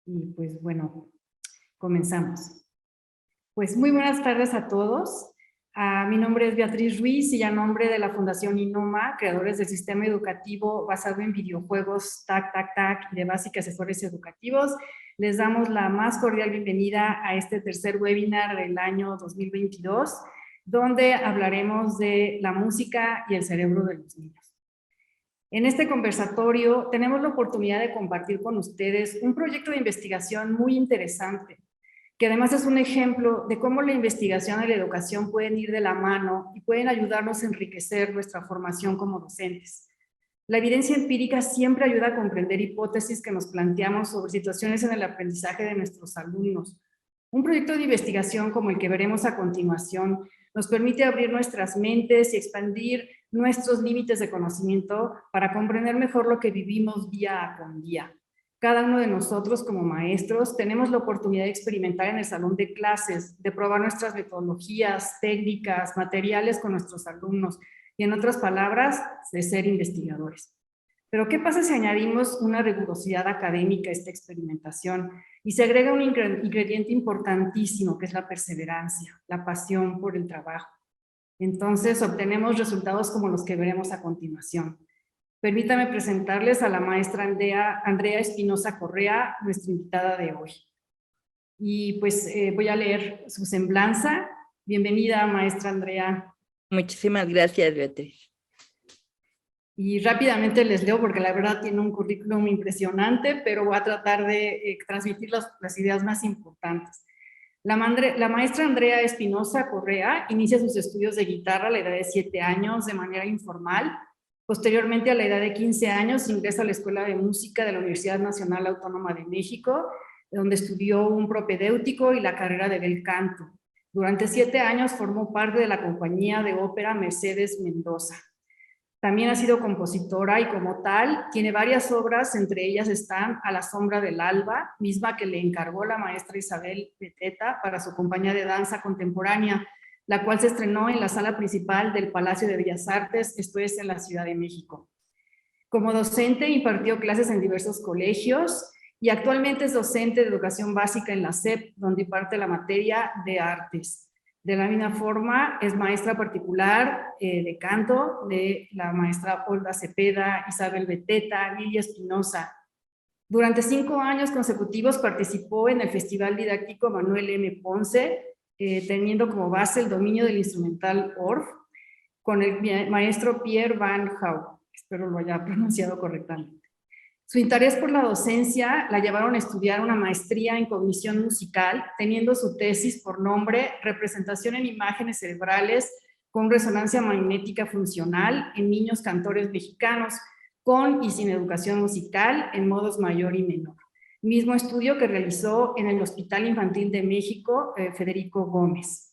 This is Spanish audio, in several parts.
Y pues bueno, comenzamos. Pues muy buenas tardes a todos. Mi nombre es Beatriz Ruiz y a nombre de la Fundación INOMA, creadores del sistema educativo basado en videojuegos TAC, TAC, TAC y de Básica Asesores Educativos, les damos la más cordial bienvenida a este tercer webinar del año 2022, donde hablaremos de la música y el cerebro de los niños. En este conversatorio tenemos la oportunidad de compartir con ustedes un proyecto de investigación muy interesante, que además es un ejemplo de cómo la investigación y la educación pueden ir de la mano y pueden ayudarnos a enriquecer nuestra formación como docentes. La evidencia empírica siempre ayuda a comprender hipótesis que nos planteamos sobre situaciones en el aprendizaje de nuestros alumnos. Un proyecto de investigación como el que veremos a continuación nos permite abrir nuestras mentes y expandir nuestros límites de conocimiento para comprender mejor lo que vivimos día con día. Cada uno de nosotros como maestros tenemos la oportunidad de experimentar en el salón de clases, de probar nuestras metodologías, técnicas, materiales con nuestros alumnos y, en otras palabras, de ser investigadores. Pero ¿qué pasa si añadimos una rigurosidad académica a esta experimentación y se agrega un ingrediente importantísimo que es la perseverancia, la pasión por el trabajo? Entonces obtenemos resultados como los que veremos a continuación. Permítame presentarles a la maestra Andrea Espinosa Correa, nuestra invitada de hoy. Y pues voy a leer su semblanza. Bienvenida, maestra Andrea. Muchísimas gracias, Beatriz. Y rápidamente les leo porque la verdad tiene un currículum impresionante, pero voy a tratar de transmitir las ideas más importantes. La maestra Andrea Espinosa Correa inicia sus estudios de guitarra a la edad de 7 años de manera informal. Posteriormente, a la edad de 15 años, ingresa a la Escuela de Música de la Universidad Nacional Autónoma de México, donde estudió un propedéutico y la carrera de bel canto. Durante 7 años formó parte de la compañía de ópera Mercedes Mendoza. También ha sido compositora y como tal tiene varias obras, entre ellas están A la sombra del alba, misma que le encargó la maestra Isabel Beteta para su compañía de danza contemporánea, la cual se estrenó en la sala principal del Palacio de Bellas Artes, esto es en la Ciudad de México. Como docente impartió clases en diversos colegios y actualmente es docente de educación básica en la SEP, donde imparte la materia de artes. De la misma forma, es maestra particular de canto de la maestra Olga Cepeda, Isabel Beteta, Lilia Espinosa. Durante 5 años consecutivos participó en el Festival Didáctico Manuel M. Ponce, teniendo como base el dominio del instrumental Orff, con el maestro Pierre Van Houw. Espero lo haya pronunciado correctamente. Su interés por la docencia la llevaron a estudiar una maestría en cognición musical, teniendo su tesis por nombre Representación en imágenes cerebrales con resonancia magnética funcional en niños cantores mexicanos, con y sin educación musical en modos mayor y menor. Mismo estudio que realizó en el Hospital Infantil de México, Federico Gómez.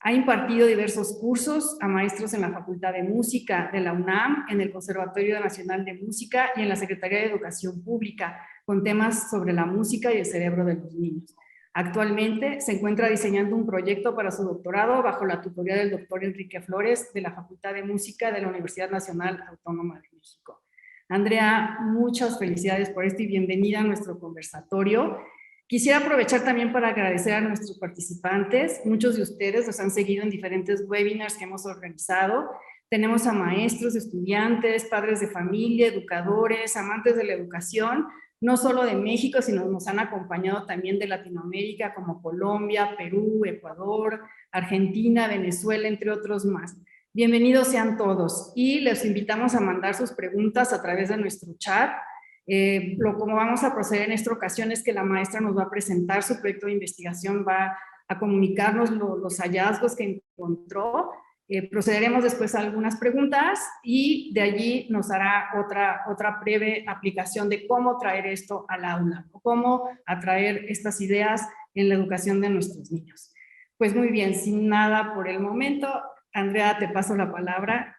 Ha impartido diversos cursos a maestros en la Facultad de Música de la UNAM, en el Conservatorio Nacional de Música y en la Secretaría de Educación Pública, con temas sobre la música y el cerebro de los niños. Actualmente se encuentra diseñando un proyecto para su doctorado bajo la tutoría del doctor Enrique Flores de la Facultad de Música de la Universidad Nacional Autónoma de México. Andrea, muchas felicidades por esto y bienvenida a nuestro conversatorio. Quisiera aprovechar también para agradecer a nuestros participantes. Muchos de ustedes los han seguido en diferentes webinars que hemos organizado. Tenemos a maestros, estudiantes, padres de familia, educadores, amantes de la educación, no solo de México, sino nos han acompañado también de Latinoamérica como Colombia, Perú, Ecuador, Argentina, Venezuela, entre otros más. Bienvenidos sean todos y les invitamos a mandar sus preguntas a través de nuestro chat. Como vamos a proceder en esta ocasión es que la maestra nos va a presentar su proyecto de investigación, va a comunicarnos los hallazgos que encontró. Procederemos después a algunas preguntas y de allí nos hará otra breve aplicación de cómo traer esto al aula, o cómo atraer estas ideas en la educación de nuestros niños. Pues muy bien, sin nada por el momento, Andrea, te paso la palabra.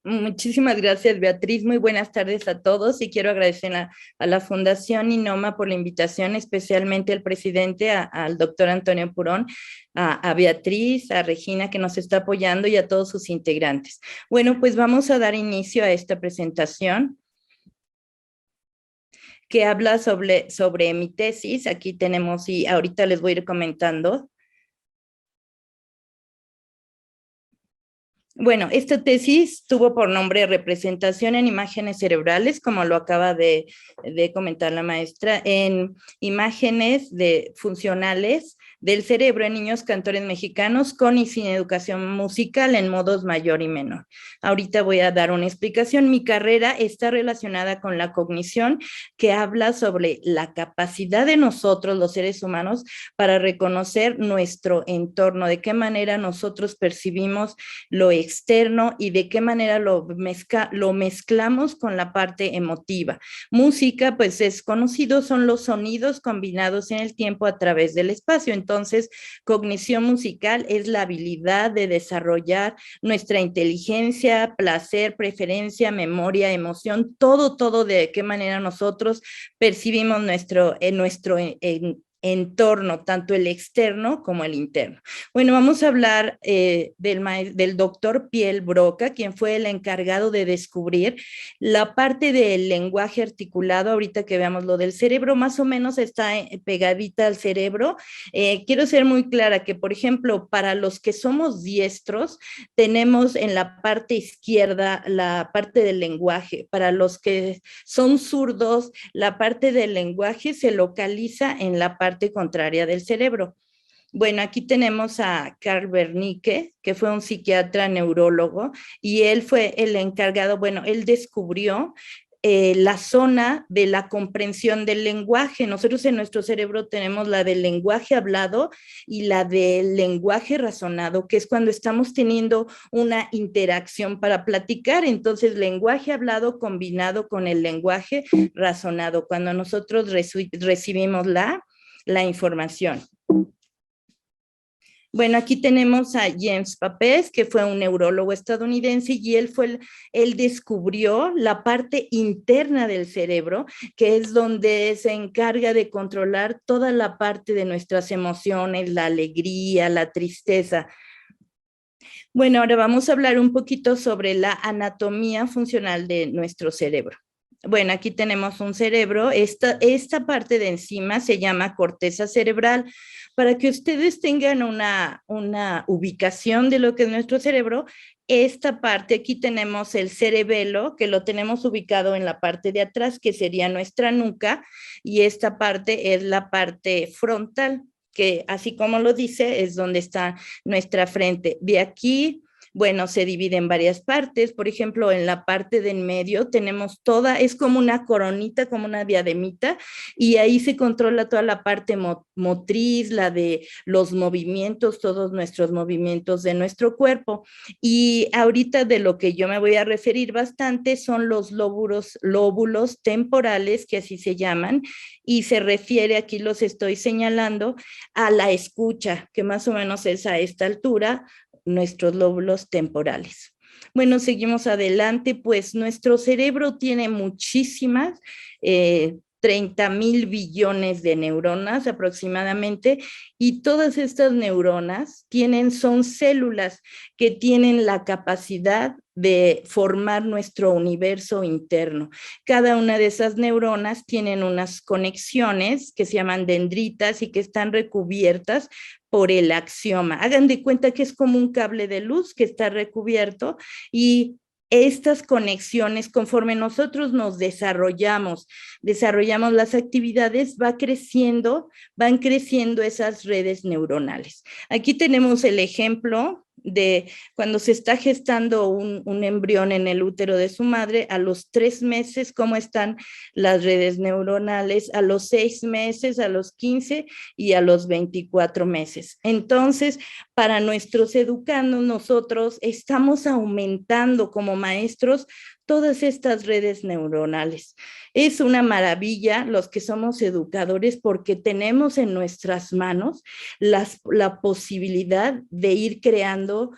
Muchísimas gracias, Beatriz. Muy buenas tardes a todos y quiero agradecer a la Fundación Inoma por la invitación, especialmente al presidente, al doctor Antonio Purón, a Beatriz, a Regina que nos está apoyando y a todos sus integrantes. Bueno, pues vamos a dar inicio a esta presentación que habla sobre mi tesis. Aquí tenemos, y ahorita les voy a ir comentando. Bueno, esta tesis tuvo por nombre Representación en imágenes cerebrales, como lo acaba de comentar la maestra, en imágenes funcionales del cerebro en niños cantores mexicanos con y sin educación musical en modos mayor y menor. Ahorita voy a dar una explicación. Mi carrera está relacionada con la cognición, que habla sobre la capacidad de nosotros, los seres humanos, para reconocer nuestro entorno, de qué manera nosotros percibimos lo externo y de qué manera lo mezclamos con la parte emotiva. Música, pues es conocido, son los sonidos combinados en el tiempo a través del espacio. Entonces, cognición musical es la habilidad de desarrollar nuestra inteligencia, placer, preferencia, memoria, emoción, todo de qué manera nosotros percibimos nuestro entorno, tanto el externo como el interno. Bueno, vamos a hablar del doctor Piel Broca, quien fue el encargado de descubrir la parte del lenguaje articulado. Ahorita que veamos lo del cerebro, más o menos está pegadita al cerebro. Quiero ser muy clara que, por ejemplo, para los que somos diestros, tenemos en la parte izquierda la parte del lenguaje. Para los que son zurdos, la parte del lenguaje se localiza en la parte contraria del cerebro. Bueno, aquí tenemos a Carl Wernicke, que fue un psiquiatra neurólogo, y él fue el encargado, bueno, él descubrió la zona de la comprensión del lenguaje. Nosotros en nuestro cerebro tenemos la del lenguaje hablado y la del lenguaje razonado, que es cuando estamos teniendo una interacción para platicar. Entonces, lenguaje hablado combinado con el lenguaje razonado, cuando nosotros recibimos la información. Bueno, aquí tenemos a James Papez, que fue un neurólogo estadounidense, y él descubrió la parte interna del cerebro, que es donde se encarga de controlar toda la parte de nuestras emociones, la alegría, la tristeza. Bueno, ahora vamos a hablar un poquito sobre la anatomía funcional de nuestro cerebro. Bueno, aquí tenemos un cerebro. Esta parte de encima se llama corteza cerebral. Para que ustedes tengan una ubicación de lo que es nuestro cerebro, esta parte, aquí tenemos el cerebelo, que lo tenemos ubicado en la parte de atrás, que sería nuestra nuca, y esta parte es la parte frontal, que así como lo dice, es donde está nuestra frente. De aquí, bueno, se divide en varias partes. Por ejemplo, en la parte de en medio tenemos es como una coronita, como una diademita, y ahí se controla toda la parte motriz, la de los movimientos, todos nuestros movimientos de nuestro cuerpo. Y ahorita de lo que yo me voy a referir bastante son los lóbulos temporales, que así se llaman, y se refiere, aquí los estoy señalando, a la escucha, que más o menos es a esta altura, nuestros lóbulos temporales. Bueno, seguimos adelante, pues nuestro cerebro tiene muchísimas, 30,000 billones de neuronas aproximadamente, y todas estas neuronas son células que tienen la capacidad de formar nuestro universo interno. Cada una de esas neuronas tienen unas conexiones que se llaman dendritas y que están recubiertas por el axioma. Hagan de cuenta que es como un cable de luz que está recubierto, y estas conexiones, conforme nosotros nos desarrollamos las actividades, van creciendo esas redes neuronales. Aquí tenemos el ejemplo de cuando se está gestando un embrión en el útero de su madre, a los 3 meses, cómo están las redes neuronales, a los 6 meses, a los 15 y a los 24 meses. Entonces, para nuestros educandos, nosotros estamos aumentando como maestros todas estas redes neuronales. Es una maravilla los que somos educadores, porque tenemos en nuestras manos la posibilidad de ir creando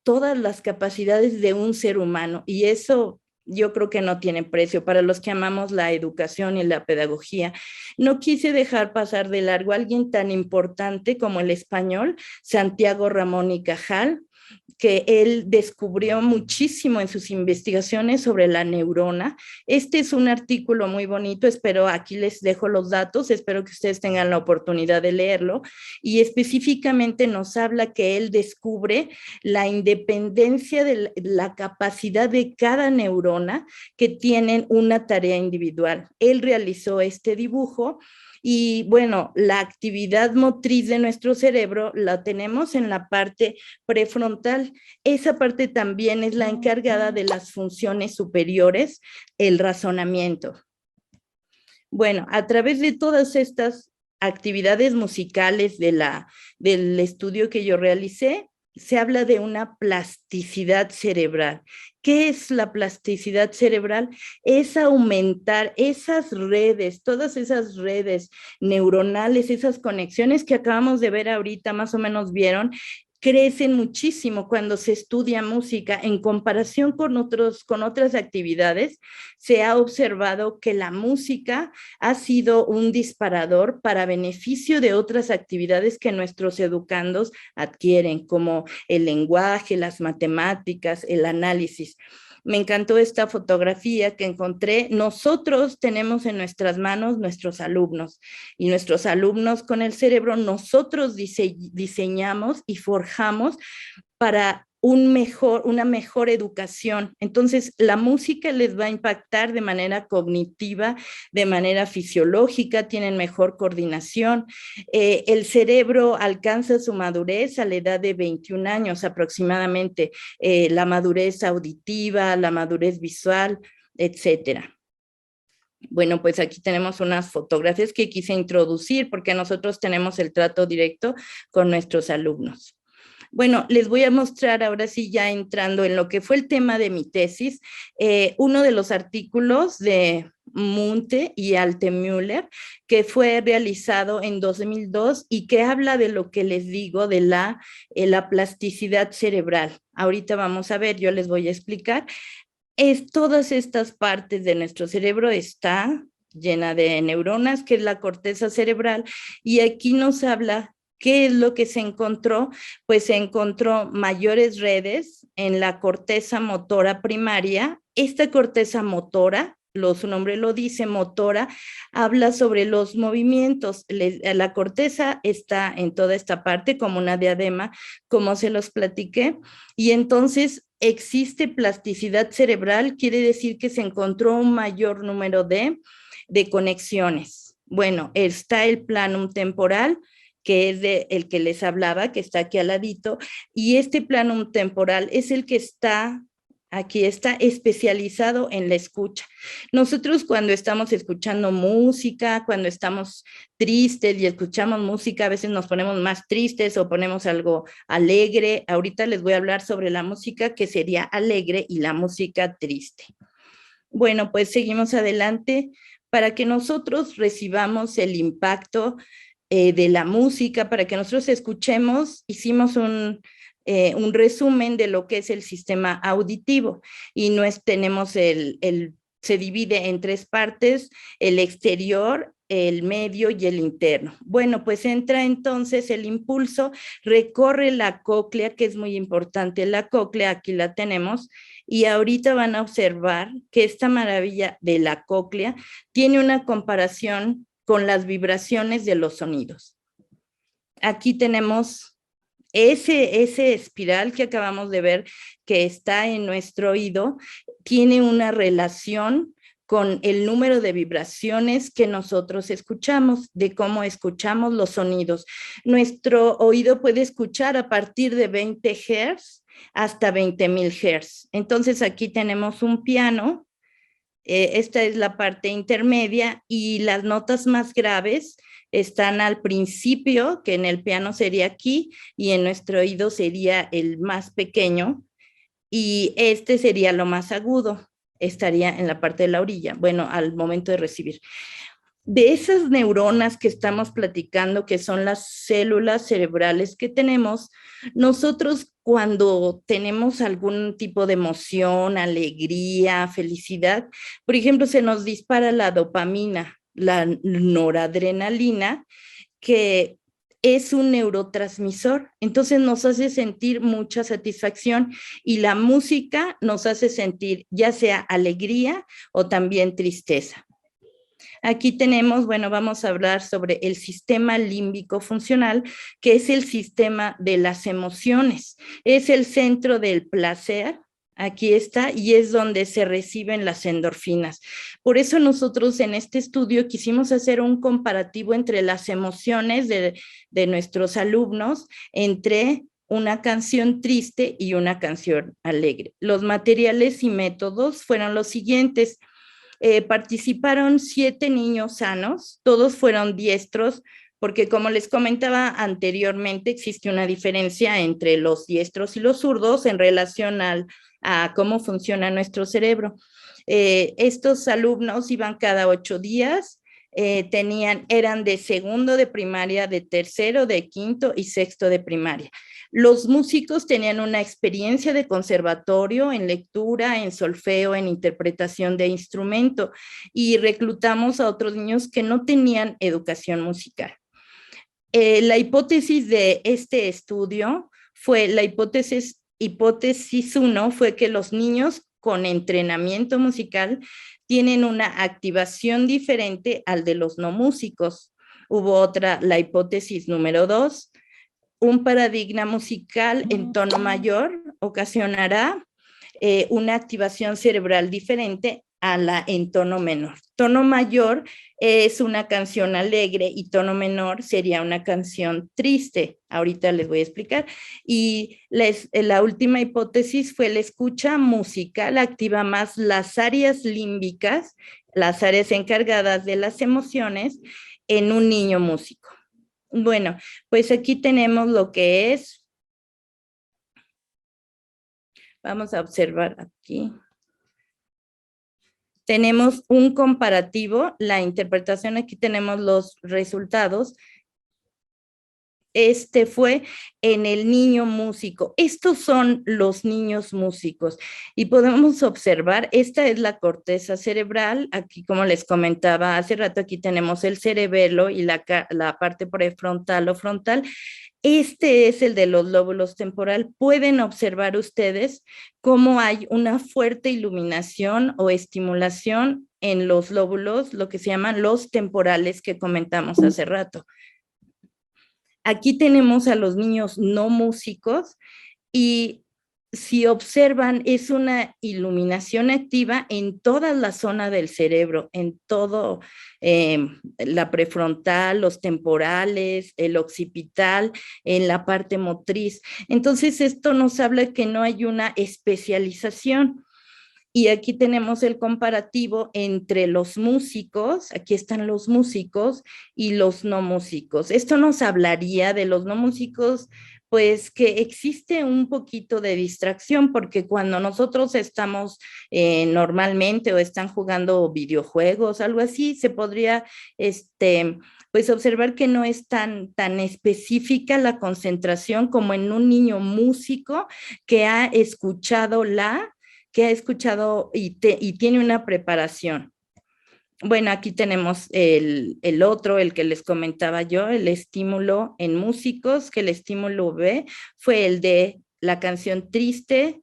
todas las capacidades de un ser humano, y eso yo creo que no tiene precio para los que amamos la educación y la pedagogía. No quise dejar pasar de largo a alguien tan importante como el español, Santiago Ramón y Cajal, que él descubrió muchísimo en sus investigaciones sobre la neurona. Este es un artículo muy bonito, espero, aquí les dejo los datos, espero que ustedes tengan la oportunidad de leerlo, y específicamente nos habla que él descubre la independencia de la capacidad de cada neurona que tienen una tarea individual. Él realizó este dibujo. Y bueno, la actividad motriz de nuestro cerebro la tenemos en la parte prefrontal. Esa parte también es la encargada de las funciones superiores, el razonamiento. Bueno, a través de todas estas actividades musicales del estudio que yo realicé, se habla de una plasticidad cerebral. ¿Qué es la plasticidad cerebral? Es aumentar esas redes, todas esas redes neuronales, esas conexiones que acabamos de ver ahorita, más o menos vieron, crecen muchísimo cuando se estudia música en comparación con otras actividades. Se ha observado que la música ha sido un disparador para beneficio de otras actividades que nuestros educandos adquieren, como el lenguaje, las matemáticas, el análisis. Me encantó esta fotografía que encontré. Nosotros tenemos en nuestras manos nuestros alumnos, y nuestros alumnos con el cerebro, nosotros diseñamos y forjamos para una mejor educación. Entonces, la música les va a impactar de manera cognitiva, de manera fisiológica, tienen mejor coordinación. El cerebro alcanza su madurez a la edad de 21 años aproximadamente, la madurez auditiva, la madurez visual, etcétera. Bueno, pues aquí tenemos unas fotografías que quise introducir porque nosotros tenemos el trato directo con nuestros alumnos. Bueno, les voy a mostrar ahora sí, ya entrando en lo que fue el tema de mi tesis, uno de los artículos de Munthe y Altemüller, que fue realizado en 2002 y que habla de lo que les digo de la plasticidad cerebral. Ahorita vamos a ver, yo les voy a explicar. Todas estas partes de nuestro cerebro está llena de neuronas, que es la corteza cerebral, y aquí nos habla ¿qué es lo que se encontró? Pues se encontró mayores redes en la corteza motora primaria. Esta corteza motora, su nombre lo dice, motora, habla sobre los movimientos. La corteza está en toda esta parte como una diadema, como se los platiqué, y entonces existe plasticidad cerebral, quiere decir que se encontró un mayor número de conexiones. Bueno, está el planum temporal, que es el que les hablaba, que está aquí al ladito, y este planum temporal es el que está especializado en la escucha. Nosotros cuando estamos escuchando música, cuando estamos tristes y escuchamos música, a veces nos ponemos más tristes o ponemos algo alegre. Ahorita les voy a hablar sobre la música que sería alegre y la música triste. Bueno, pues seguimos adelante. Para que nosotros recibamos el impacto de la música, para que nosotros escuchemos, hicimos un resumen de lo que es el sistema auditivo, y tenemos se divide en tres partes: el exterior, el medio y el interno. Bueno, pues entra entonces el impulso, recorre la cóclea, que es muy importante. La cóclea, aquí la tenemos, y ahorita van a observar que esta maravilla de la cóclea tiene una comparación con las vibraciones de los sonidos. Aquí tenemos ese espiral que acabamos de ver que está en nuestro oído, tiene una relación con el número de vibraciones que nosotros escuchamos, de cómo escuchamos los sonidos. Nuestro oído puede escuchar a partir de 20 Hz hasta 20,000 Hz. Entonces aquí tenemos un piano. Esta es la parte intermedia, y las notas más graves están al principio, que en el piano sería aquí, y en nuestro oído sería el más pequeño, y este sería lo más agudo, estaría en la parte de la orilla, bueno, al momento de recibir. de esas neuronas que estamos platicando, que son las células cerebrales que tenemos, nosotros cuando tenemos algún tipo de emoción, alegría, felicidad, por ejemplo, se nos dispara la dopamina, la noradrenalina, que es un neurotransmisor, entonces nos hace sentir mucha satisfacción y la música nos hace sentir ya sea alegría o también tristeza. Aquí tenemos, bueno, vamos a hablar sobre el sistema límbico funcional, que es el sistema de las emociones. Es el centro del placer, aquí está, y es donde se reciben las endorfinas. Por eso nosotros en este estudio quisimos hacer un comparativo entre las emociones de nuestros alumnos, entre una canción triste y una canción alegre. Los materiales y métodos fueron los siguientes. Participaron 7 niños sanos, todos fueron diestros, porque como les comentaba anteriormente, existe una diferencia entre los diestros y los zurdos en relación a cómo funciona nuestro cerebro. Estos alumnos iban cada 8 días, eran de segundo de primaria, de tercero, de quinto y sexto de primaria. Los músicos tenían una experiencia de conservatorio en lectura, en solfeo, en interpretación de instrumento, y reclutamos a otros niños que no tenían educación musical. La hipótesis de este estudio fue, la hipótesis 1 fue que los niños con entrenamiento musical tienen una activación diferente al de los no músicos. Hubo otra, la hipótesis número 2, un paradigma musical en tono mayor ocasionará una activación cerebral diferente a la en tono menor. Tono mayor es una canción alegre y tono menor sería una canción triste. Ahorita les voy a explicar. Y la última hipótesis fue la escucha musical activa más las áreas límbicas, las áreas encargadas de las emociones en un niño músico. Bueno, pues aquí tenemos lo que es. Vamos a observar aquí. Tenemos un comparativo, la interpretación, aquí tenemos los resultados. Este fue en el niño músico. Estos son los niños músicos y podemos observar, esta es la corteza cerebral. Aquí, como les comentaba hace rato, aquí tenemos el cerebelo y la parte prefrontal o frontal. Este es el de los lóbulos temporal. Pueden observar ustedes cómo hay una fuerte iluminación o estimulación en los lóbulos, lo que se llaman los temporales que comentamos hace rato. Aquí tenemos a los niños no músicos y si observan es una iluminación activa en toda la zona del cerebro, en todo la prefrontal, los temporales, el occipital, en la parte motriz. Entonces esto nos habla que no hay una especialización. Y aquí tenemos el comparativo entre los músicos, aquí están los músicos y los no músicos. Esto nos hablaría de los no músicos, pues que existe un poquito de distracción, porque cuando nosotros estamos normalmente o están jugando videojuegos, algo así, se podría pues observar que no es tan específica la concentración como en un niño músico que ha escuchado y tiene una preparación. Bueno, aquí tenemos el otro, el que les comentaba yo, el estímulo en músicos, que el estímulo B fue el de la canción triste,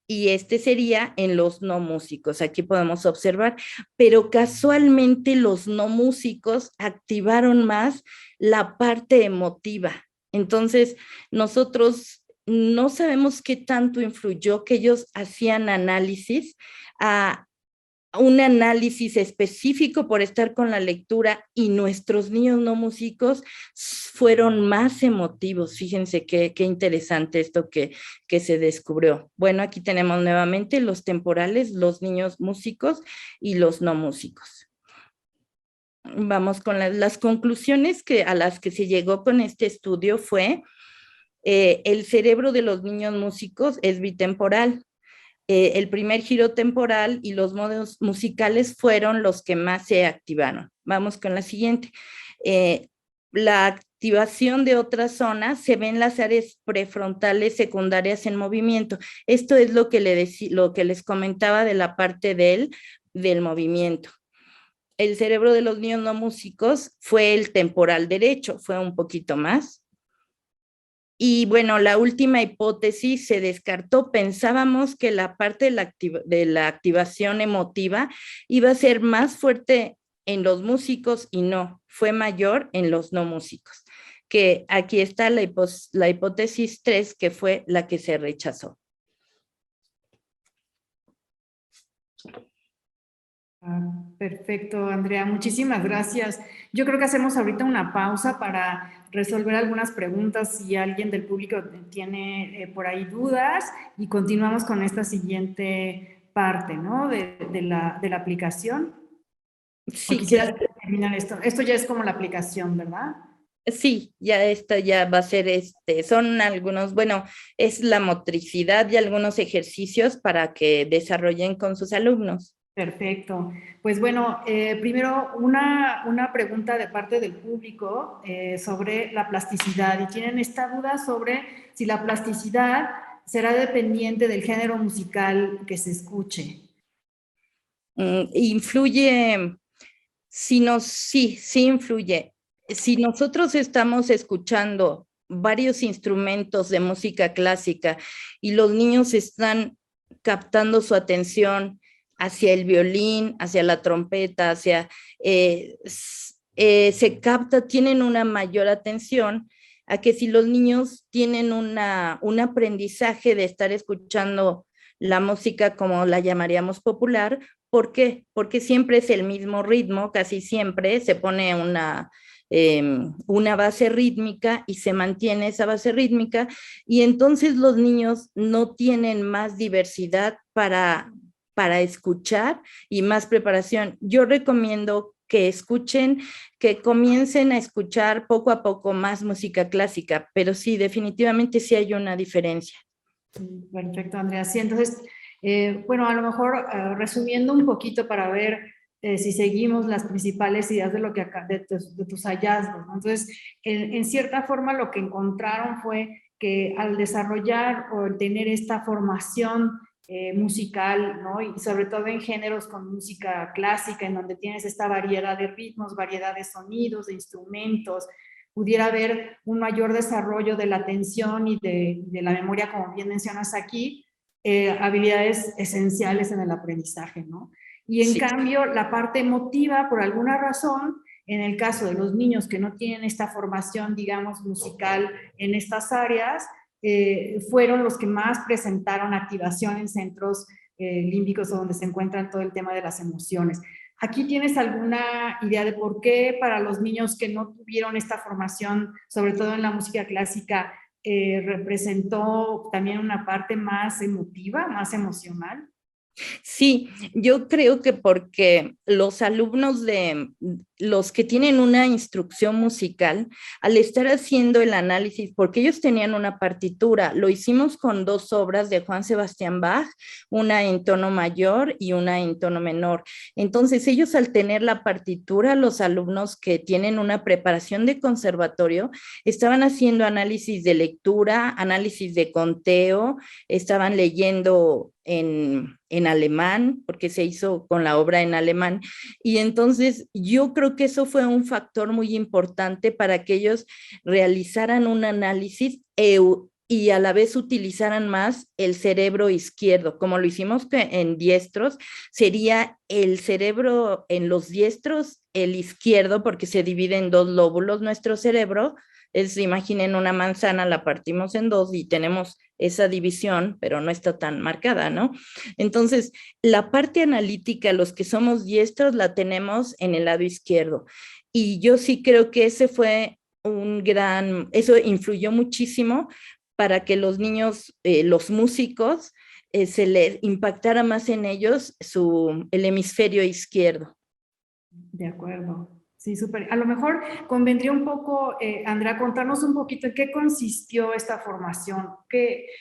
y este sería en los no músicos. Aquí podemos observar, pero casualmente los no músicos activaron más la parte emotiva. Entonces, nosotros no sabemos qué tanto influyó que ellos hacían análisis, un análisis específico por estar con la lectura, y nuestros niños no músicos fueron más emotivos. Fíjense qué interesante esto que se descubrió. Bueno, aquí tenemos nuevamente los temporales, los niños músicos y los no músicos. Vamos con las conclusiones a las que se llegó con este estudio fue el cerebro de los niños músicos es bitemporal. El primer giro temporal y los modos musicales fueron los que más se activaron. Vamos con la siguiente. La activación de otras zonas se ve en las áreas prefrontales secundarias en movimiento. Esto es lo que les comentaba de la parte del movimiento. El cerebro de los niños no músicos fue el temporal derecho, fue un poquito más. Y bueno, la última hipótesis se descartó. Pensábamos que la parte de la activación emotiva iba a ser más fuerte en los músicos y no, fue mayor en los no músicos. Que aquí está la hipótesis 3, que fue la que se rechazó. Perfecto, Andrea, muchísimas gracias. Yo creo que hacemos ahorita una pausa para resolver algunas preguntas si alguien del público tiene por ahí dudas y continuamos con esta siguiente parte, ¿no? De la aplicación. Sí, ¿O quisieras terminar esto? Esto ya es como la aplicación, ¿verdad? sí, ya esta ya va a ser, son algunos, bueno, es la motricidad y algunos ejercicios para que desarrollen con sus alumnos. Perfecto. Pues bueno, primero una pregunta de parte del público sobre la plasticidad y tienen esta duda sobre si la plasticidad será dependiente del género musical que se escuche. Influye, sí influye. Si nosotros estamos escuchando varios instrumentos de música clásica y los niños están captando su atención hacia el violín, hacia la trompeta, se capta, tienen una mayor atención a que si los niños tienen un aprendizaje de estar escuchando la música como la llamaríamos popular. ¿Por qué? Porque siempre es el mismo ritmo, casi siempre se pone una base rítmica y se mantiene esa base rítmica y entonces los niños no tienen más diversidad para escuchar y más preparación. Yo recomiendo que escuchen, que comiencen a escuchar poco a poco más música clásica, pero sí, definitivamente sí hay una diferencia. Perfecto, Andrea. Sí, entonces, bueno, a lo mejor resumiendo un poquito para ver si seguimos las principales ideas de, de tus hallazgos, ¿no? Entonces, en cierta forma lo que encontraron fue que al desarrollar o tener esta formación musical, ¿no? Y sobre todo en géneros con música clásica, en donde tienes esta variedad de ritmos, variedad de sonidos, de instrumentos, pudiera haber un mayor desarrollo de la atención y de la memoria, como bien mencionas aquí, habilidades esenciales en el aprendizaje, ¿no? Y en cambio, la parte emotiva, por alguna razón, en el caso de los niños que no tienen esta formación, digamos, musical en estas áreas, fueron los que más presentaron activación en centros límbicos donde se encuentran todo el tema de las emociones. ¿Aquí tienes alguna idea de por qué para los niños que no tuvieron esta formación, sobre todo en la música clásica, representó también una parte más emotiva, más emocional? Sí, yo creo que porque los alumnos los que tienen una instrucción musical, al estar haciendo el análisis, porque ellos tenían una partitura, lo hicimos con 2 obras de Juan Sebastián Bach, una en tono mayor y una en tono menor. Entonces, ellos al tener la partitura, los alumnos que tienen una preparación de conservatorio, estaban haciendo análisis de lectura, análisis de conteo, estaban leyendo en alemán, porque se hizo con la obra en alemán, y entonces yo creo que eso fue un factor muy importante para que ellos realizaran un análisis y a la vez utilizaran más el cerebro izquierdo, como lo hicimos en diestros, sería el cerebro en los diestros, el izquierdo, porque se divide en 2 lóbulos nuestro cerebro. Imaginen una manzana, la partimos en 2 y tenemos esa división, pero no está tan marcada, ¿no? Entonces, la parte analítica, los que somos diestros, la tenemos en el lado izquierdo. Y yo sí creo que eso influyó muchísimo para que los niños, los músicos, se les impactara más en ellos el hemisferio izquierdo. De acuerdo. Sí, súper. A lo mejor convendría un poco, Andrea, contarnos un poquito en qué consistió esta formación,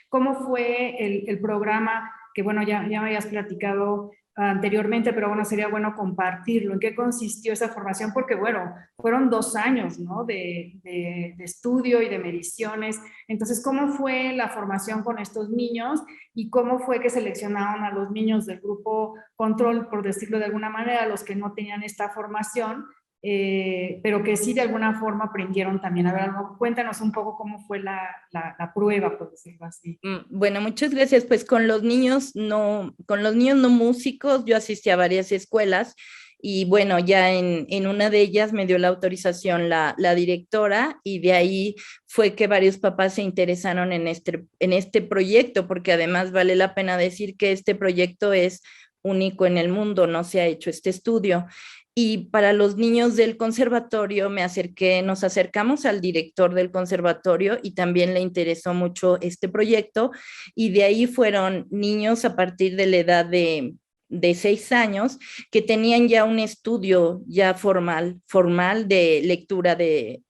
cómo fue el programa, que bueno, ya me habías platicado anteriormente, pero bueno, sería bueno compartirlo. ¿En qué consistió esa formación? Porque bueno, fueron 2 años, ¿no? De estudio y de mediciones. Entonces, ¿cómo fue la formación con estos niños y cómo fue que seleccionaron a los niños del grupo control, por decirlo de alguna manera, los que no tenían esta formación? Pero que sí de alguna forma aprendieron también. A ver, cuéntanos un poco cómo fue la prueba, por decirlo así. Bueno, muchas gracias. Pues con los niños no músicos, yo asistí a varias escuelas y bueno, ya en una de ellas me dio la autorización la directora y de ahí fue que varios papás se interesaron en este proyecto, porque además vale la pena decir que este proyecto es único en el mundo, no se ha hecho este estudio. Y para los niños del conservatorio nos acercamos al director del conservatorio y también le interesó mucho este proyecto y de ahí fueron niños a partir de la edad de 6 años que tenían ya un estudio ya formal de lectura de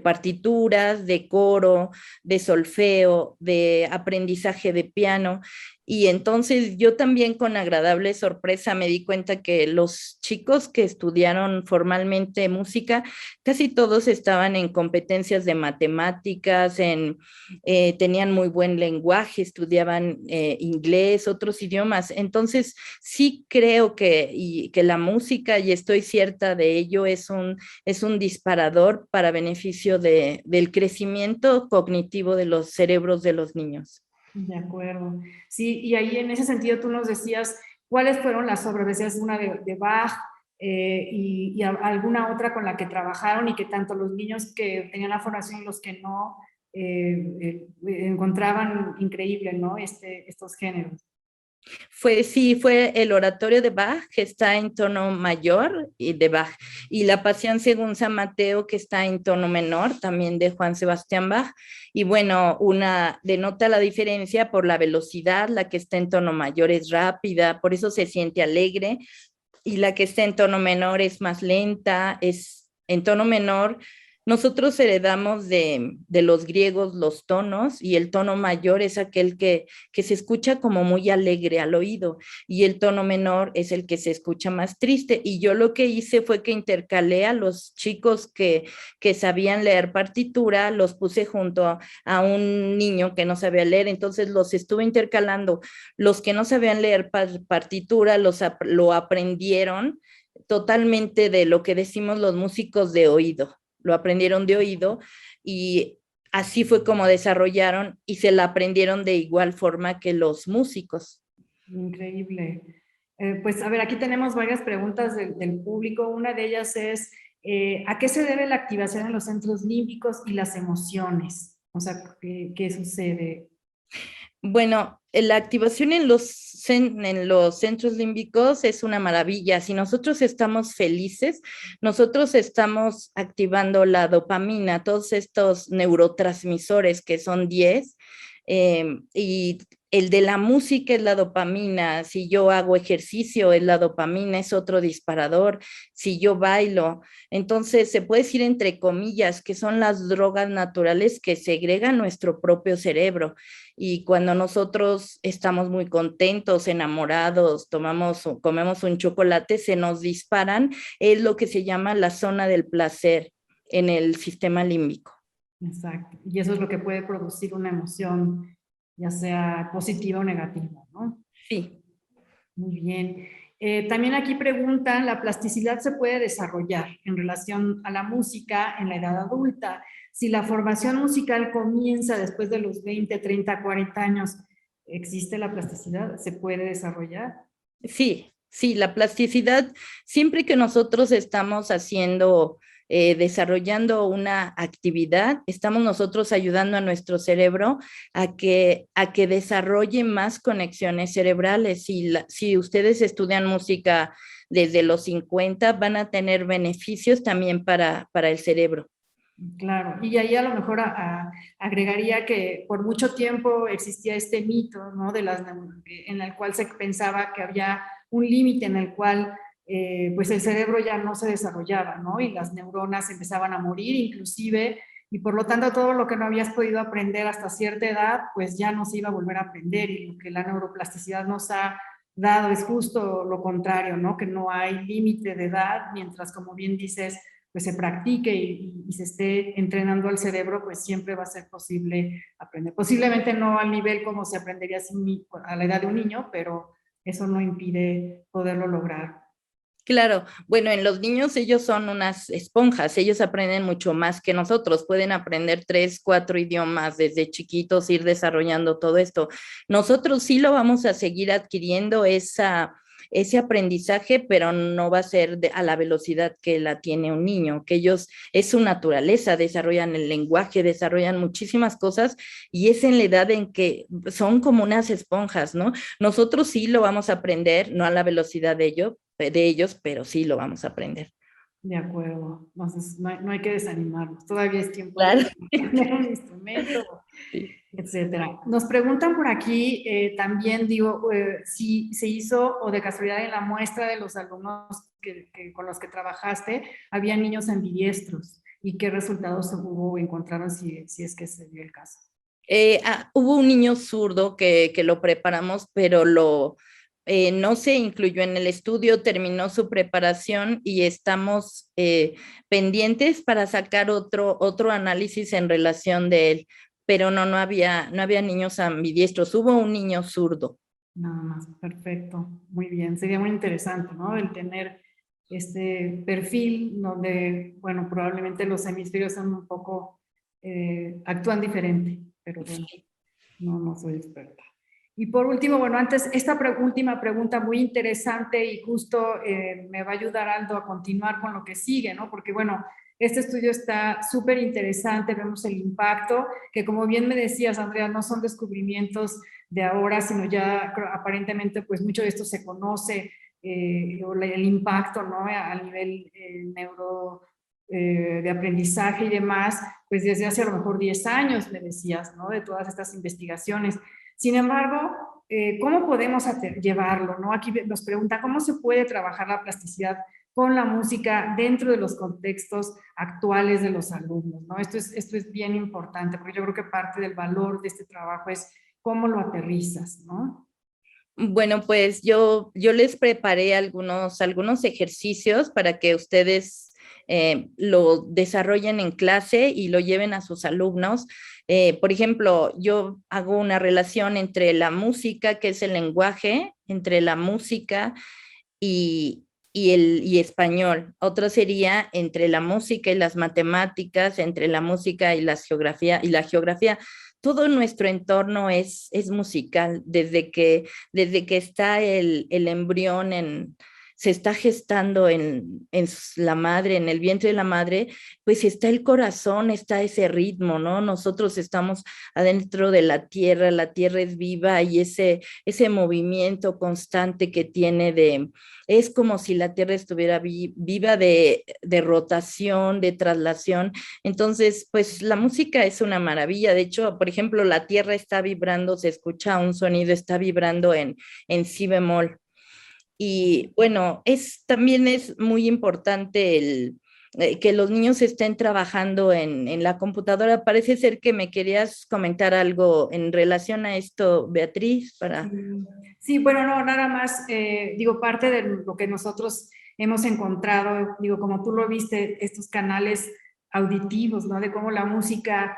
partituras, de coro, de solfeo, de aprendizaje de piano. Y entonces yo también con agradable sorpresa me di cuenta que los chicos que estudiaron formalmente música, casi todos estaban en competencias de matemáticas, tenían muy buen lenguaje, estudiaban inglés, otros idiomas. Entonces sí creo que la música, y estoy cierta de ello, es un disparador para beneficio del crecimiento cognitivo de los cerebros de los niños. De acuerdo. Sí, y ahí en ese sentido tú nos decías cuáles fueron las obras, decías una de Bach y alguna otra con la que trabajaron y que tanto los niños que tenían la formación y los que no encontraban increíble, ¿no? Estos géneros. Fue el oratorio de Bach, que está en tono mayor, y de Bach, y la Pasión según San Mateo, que está en tono menor, también de Juan Sebastián Bach. Y bueno, una denota la diferencia por la velocidad, la que está en tono mayor es rápida, por eso se siente alegre, y la que está en tono menor es más lenta, es en tono menor. Nosotros heredamos de los griegos los tonos y el tono mayor es aquel que se escucha como muy alegre al oído y el tono menor es el que se escucha más triste. Y yo lo que hice fue que intercalé a los chicos que sabían leer partitura, los puse junto a un niño que no sabía leer, entonces los estuve intercalando. Los que no sabían leer partitura lo aprendieron totalmente de lo que decimos los músicos de oído, lo aprendieron de oído y así fue como desarrollaron y se la aprendieron de igual forma que los músicos. Increíble. Pues a ver, aquí tenemos varias preguntas del público. Una de ellas es, ¿a qué se debe la activación en los centros límbicos y las emociones? O sea, ¿qué sucede? Bueno, la activación en en los centros límbicos es una maravilla. Si nosotros estamos felices, nosotros estamos activando la dopamina, todos estos neurotransmisores que son 10, y el de la música es la dopamina. Si yo hago ejercicio, es la dopamina, es otro disparador. Si yo bailo, entonces se puede decir entre comillas que son las drogas naturales que segregan nuestro propio cerebro. Y cuando nosotros estamos muy contentos, enamorados, comemos un chocolate, se nos disparan, es lo que se llama la zona del placer en el sistema límbico. Exacto. Y eso es lo que puede producir una emoción, ya sea positiva o negativa, ¿no? Sí. Muy bien. También aquí preguntan, ¿la plasticidad se puede desarrollar en relación a la música en la edad adulta? Si la formación musical comienza después de los 20, 30, 40 años, ¿existe la plasticidad? ¿Se puede desarrollar? Sí, sí, la plasticidad, siempre que nosotros estamos desarrollando una actividad, estamos nosotros ayudando a nuestro cerebro a que desarrolle más conexiones cerebrales. Si ustedes estudian música desde los 50, van a tener beneficios también para el cerebro. Claro, y ahí a lo mejor agregaría que por mucho tiempo existía este mito, ¿no? En el cual se pensaba que había un límite en el cual pues el cerebro ya no se desarrollaba, ¿no? Y las neuronas empezaban a morir inclusive, y por lo tanto todo lo que no habías podido aprender hasta cierta edad, pues ya no se iba a volver a aprender, y lo que la neuroplasticidad dado, es justo lo contrario, ¿no? Que no hay límite de edad, mientras, como bien dices, pues se practique y se esté entrenando al cerebro, pues siempre va a ser posible aprender. Posiblemente no al nivel como se aprendería a la edad de un niño, pero eso no impide poderlo lograr. Claro, bueno, en los niños ellos son unas esponjas, ellos aprenden mucho más que nosotros, pueden aprender 3, 4 idiomas desde chiquitos, ir desarrollando todo esto. Nosotros sí lo vamos a seguir adquiriendo ese aprendizaje, pero no va a ser a la velocidad que la tiene un niño, que ellos es su naturaleza, desarrollan el lenguaje, desarrollan muchísimas cosas y es en la edad en que son como unas esponjas, ¿no? Nosotros sí lo vamos a aprender, no a la velocidad de ellos, pero sí lo vamos a aprender. De acuerdo, entonces no hay que desanimarnos, todavía es tiempo de Claro. tener un instrumento, Sí. etcétera. Nos preguntan por aquí también, digo, si se hizo o de casualidad en la muestra de los alumnos con los que trabajaste, había niños ambidiestros y qué resultados hubo, encontraron si es que se dio el caso. Hubo un niño zurdo que lo preparamos, pero no se incluyó en el estudio, terminó su preparación y estamos pendientes para sacar otro análisis en relación de él, pero no había niños ambidiestros, hubo un niño zurdo. Nada más, perfecto, muy bien. Sería muy interesante, ¿no? El tener este perfil donde, bueno, probablemente los hemisferios son un poco, actúan diferente, pero bueno, no soy experta. Y por último, bueno, antes, esta última pregunta muy interesante y justo me va a ayudar Aldo a continuar con lo que sigue, ¿no? Porque bueno, este estudio está súper interesante, vemos el impacto, que como bien me decías, Andrea, no son descubrimientos de ahora, sino ya aparentemente pues mucho de esto se conoce, el impacto, ¿no? A nivel neuro de aprendizaje y demás, pues desde hace a lo mejor 10 años, me decías, ¿no? De todas estas investigaciones. Sin embargo, ¿cómo podemos llevarlo, ¿no? Aquí nos pregunta, ¿cómo se puede trabajar la plasticidad con la música dentro de los contextos actuales de los alumnos, ¿no? Esto es bien importante, porque yo creo que parte del valor de este trabajo es cómo lo aterrizas, ¿no? Bueno, pues yo les preparé algunos ejercicios para que ustedes lo desarrollen en clase y lo lleven a sus alumnos. Por ejemplo, yo hago una relación entre la música, que es el lenguaje, entre la música y español. Otro sería entre la música y las matemáticas, entre la música y la geografía. Todo nuestro entorno es musical, desde que está el embrión se está gestando en la madre, en el vientre de la madre, pues está el corazón, está ese ritmo, ¿no? Nosotros estamos adentro de la tierra es viva y ese movimiento constante que tiene es como si la tierra estuviera viva de rotación, de traslación. Entonces, pues la música es una maravilla. De hecho, por ejemplo, la tierra está vibrando, se escucha un sonido, está vibrando en si bemol. Y bueno, también es muy importante que los niños estén trabajando en la computadora. Parece ser que me querías comentar algo en relación a esto, Beatriz, para... Sí, bueno, no, nada más, digo, parte de lo que nosotros hemos encontrado, digo, como tú lo viste, estos canales auditivos, ¿no? De cómo la música,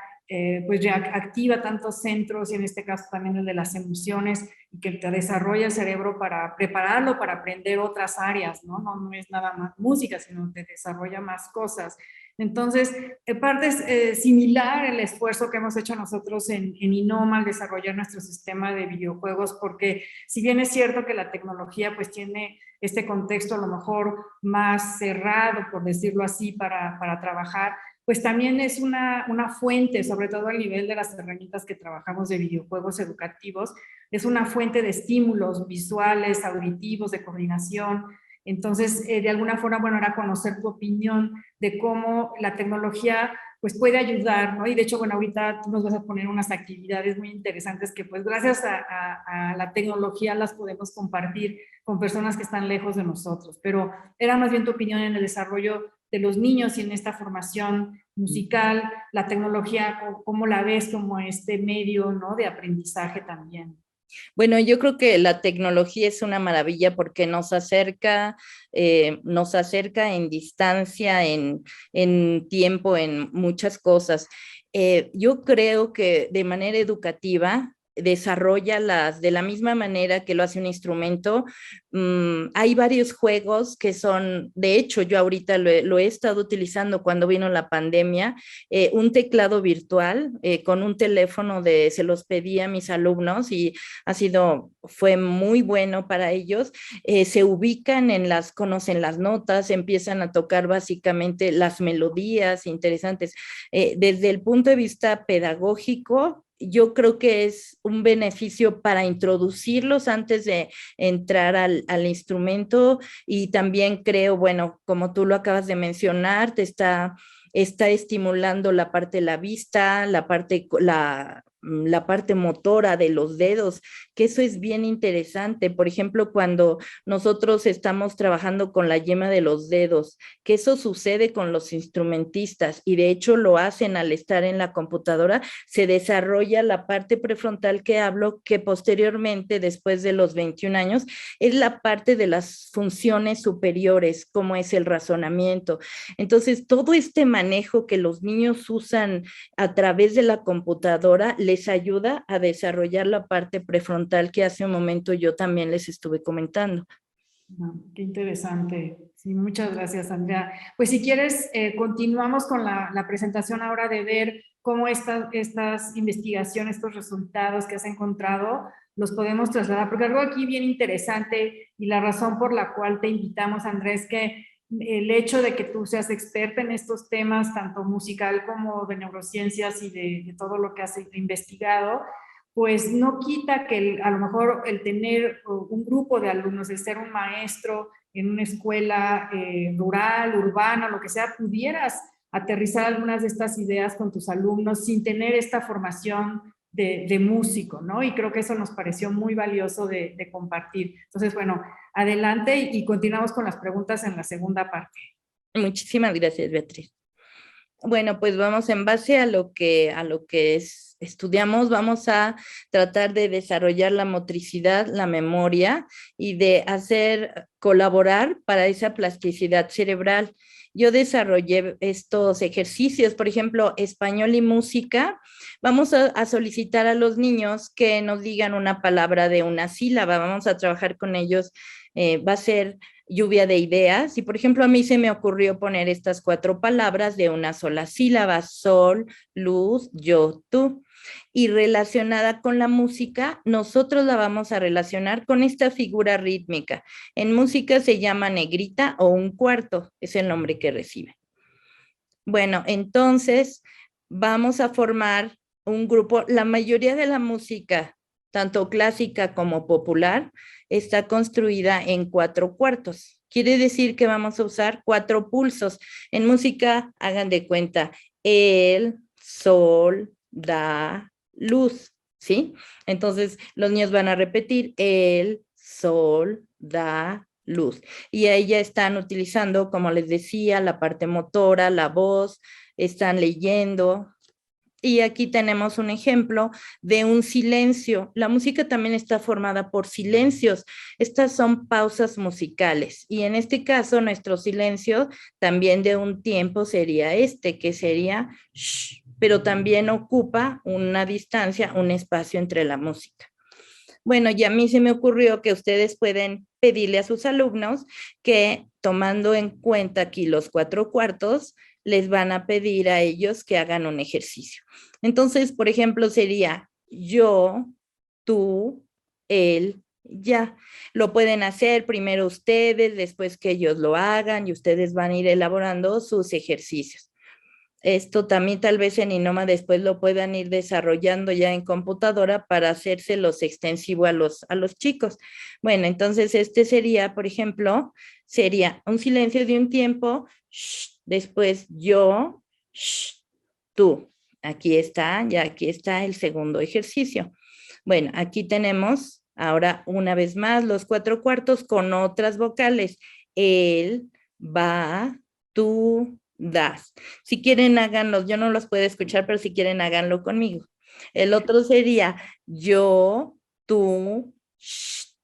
pues ya activa tantos centros y en este caso también el de las emociones y que te desarrolla el cerebro para prepararlo para aprender otras áreas, ¿no? No es nada más música, sino te desarrolla más cosas. Entonces, en parte es similar el esfuerzo que hemos hecho nosotros en INOMA al desarrollar nuestro sistema de videojuegos, porque si bien es cierto que la tecnología pues tiene este contexto a lo mejor más cerrado, por decirlo así, para trabajar, pues también es una fuente, sobre todo al nivel de las herramientas que trabajamos de videojuegos educativos, es una fuente de estímulos visuales, auditivos, de coordinación. Entonces, de alguna forma, bueno, era conocer tu opinión de cómo la tecnología pues puede ayudar, ¿no? Y de hecho, bueno, ahorita tú nos vas a poner unas actividades muy interesantes que pues gracias a la tecnología las podemos compartir con personas que están lejos de nosotros. Pero era más bien tu opinión en el desarrollo de los niños y en esta formación musical, la tecnología, cómo la ves como este medio, ¿no? De aprendizaje también. Bueno, yo creo que la tecnología es una maravilla porque nos acerca en distancia, en tiempo, en muchas cosas. Yo creo que de manera educativa desarrolla de la misma manera que lo hace un instrumento. Hay varios juegos que son, de hecho, yo ahorita lo he estado utilizando cuando vino la pandemia, un teclado virtual con un teléfono se los pedí a mis alumnos y fue muy bueno para ellos. Se ubican conocen las notas, empiezan a tocar básicamente las melodías interesantes. Desde el punto de vista pedagógico, yo creo que es un beneficio para introducirlos antes de entrar al instrumento y también creo, bueno, como tú lo acabas de mencionar, está estimulando la parte de la vista, la parte motora de los dedos, que eso es bien interesante. Por ejemplo, cuando nosotros estamos trabajando con la yema de los dedos, que eso sucede con los instrumentistas y de hecho lo hacen al estar en la computadora, se desarrolla la parte prefrontal que hablo, que posteriormente, después de los 21 años, es la parte de las funciones superiores, como es el razonamiento. Entonces, todo este manejo que los niños usan a través de la computadora les ayuda a desarrollar la parte prefrontal que hace un momento yo también les estuve comentando. Qué interesante. Sí, muchas gracias, Andrea. Pues si quieres, continuamos con la presentación ahora de ver cómo estas investigaciones, estos resultados que has encontrado, los podemos trasladar, porque algo aquí bien interesante y la razón por la cual te invitamos, Andrea, es que el hecho de que tú seas experta en estos temas, tanto musical como de neurociencias y de todo lo que has investigado, pues no quita que a lo mejor el tener un grupo de alumnos, el ser un maestro en una escuela rural, urbana, lo que sea, pudieras aterrizar algunas de estas ideas con tus alumnos sin tener esta formación de músico, ¿no? Y creo que eso nos pareció muy valioso de compartir. Entonces, bueno, adelante y continuamos con las preguntas en la segunda parte. Muchísimas gracias, Beatriz. Bueno, pues vamos en base a lo que estudiamos, vamos a tratar de desarrollar la motricidad, la memoria y de colaborar para esa plasticidad cerebral. Yo desarrollé estos ejercicios, por ejemplo, español y música. Vamos a solicitar a los niños que nos digan una palabra de una sílaba. Vamos a trabajar con ellos. Va a ser lluvia de ideas. Y por ejemplo, a mí se me ocurrió poner estas 4 palabras de una sola sílaba: sol, luz, yo, tú. Y relacionada con la música, nosotros la vamos a relacionar con esta figura rítmica. En música se llama negrita o un cuarto, es el nombre que recibe. Bueno, entonces vamos a formar un grupo. La mayoría de la música, tanto clásica como popular, está construida en 4 cuartos. Quiere decir que vamos a usar 4 pulsos. En música, hagan de cuenta, el, sol, da, luz, ¿sí? Entonces, los niños van a repetir el, sol, da, luz. Y ahí ya están utilizando, como les decía, la parte motora, la voz, están leyendo. Y aquí tenemos un ejemplo de un silencio. La música también está formada por silencios. Estas son pausas musicales. Y en este caso, nuestro silencio también de un tiempo sería que sería shh, pero también ocupa una distancia, un espacio entre la música. Bueno, y a mí se me ocurrió que ustedes pueden pedirle a sus alumnos que, tomando en cuenta aquí los 4 cuartos, les van a pedir a ellos que hagan un ejercicio. Entonces, por ejemplo, sería yo, tú, él, ya. Lo pueden hacer primero ustedes, después que ellos lo hagan y ustedes van a ir elaborando sus ejercicios. Esto también tal vez en Innoma después lo puedan ir desarrollando ya en computadora para hacérselos extensivo a los chicos. Bueno, entonces sería, por ejemplo, sería un silencio de un tiempo, shh, después yo, shh, tú. Aquí está, ya aquí está el segundo ejercicio. Bueno, aquí tenemos ahora una vez más los 4 cuartos con otras vocales. Él, va, tú, das. Si quieren, háganlos. Yo no los puedo escuchar, pero si quieren, háganlo conmigo. El otro sería yo, tú, sh,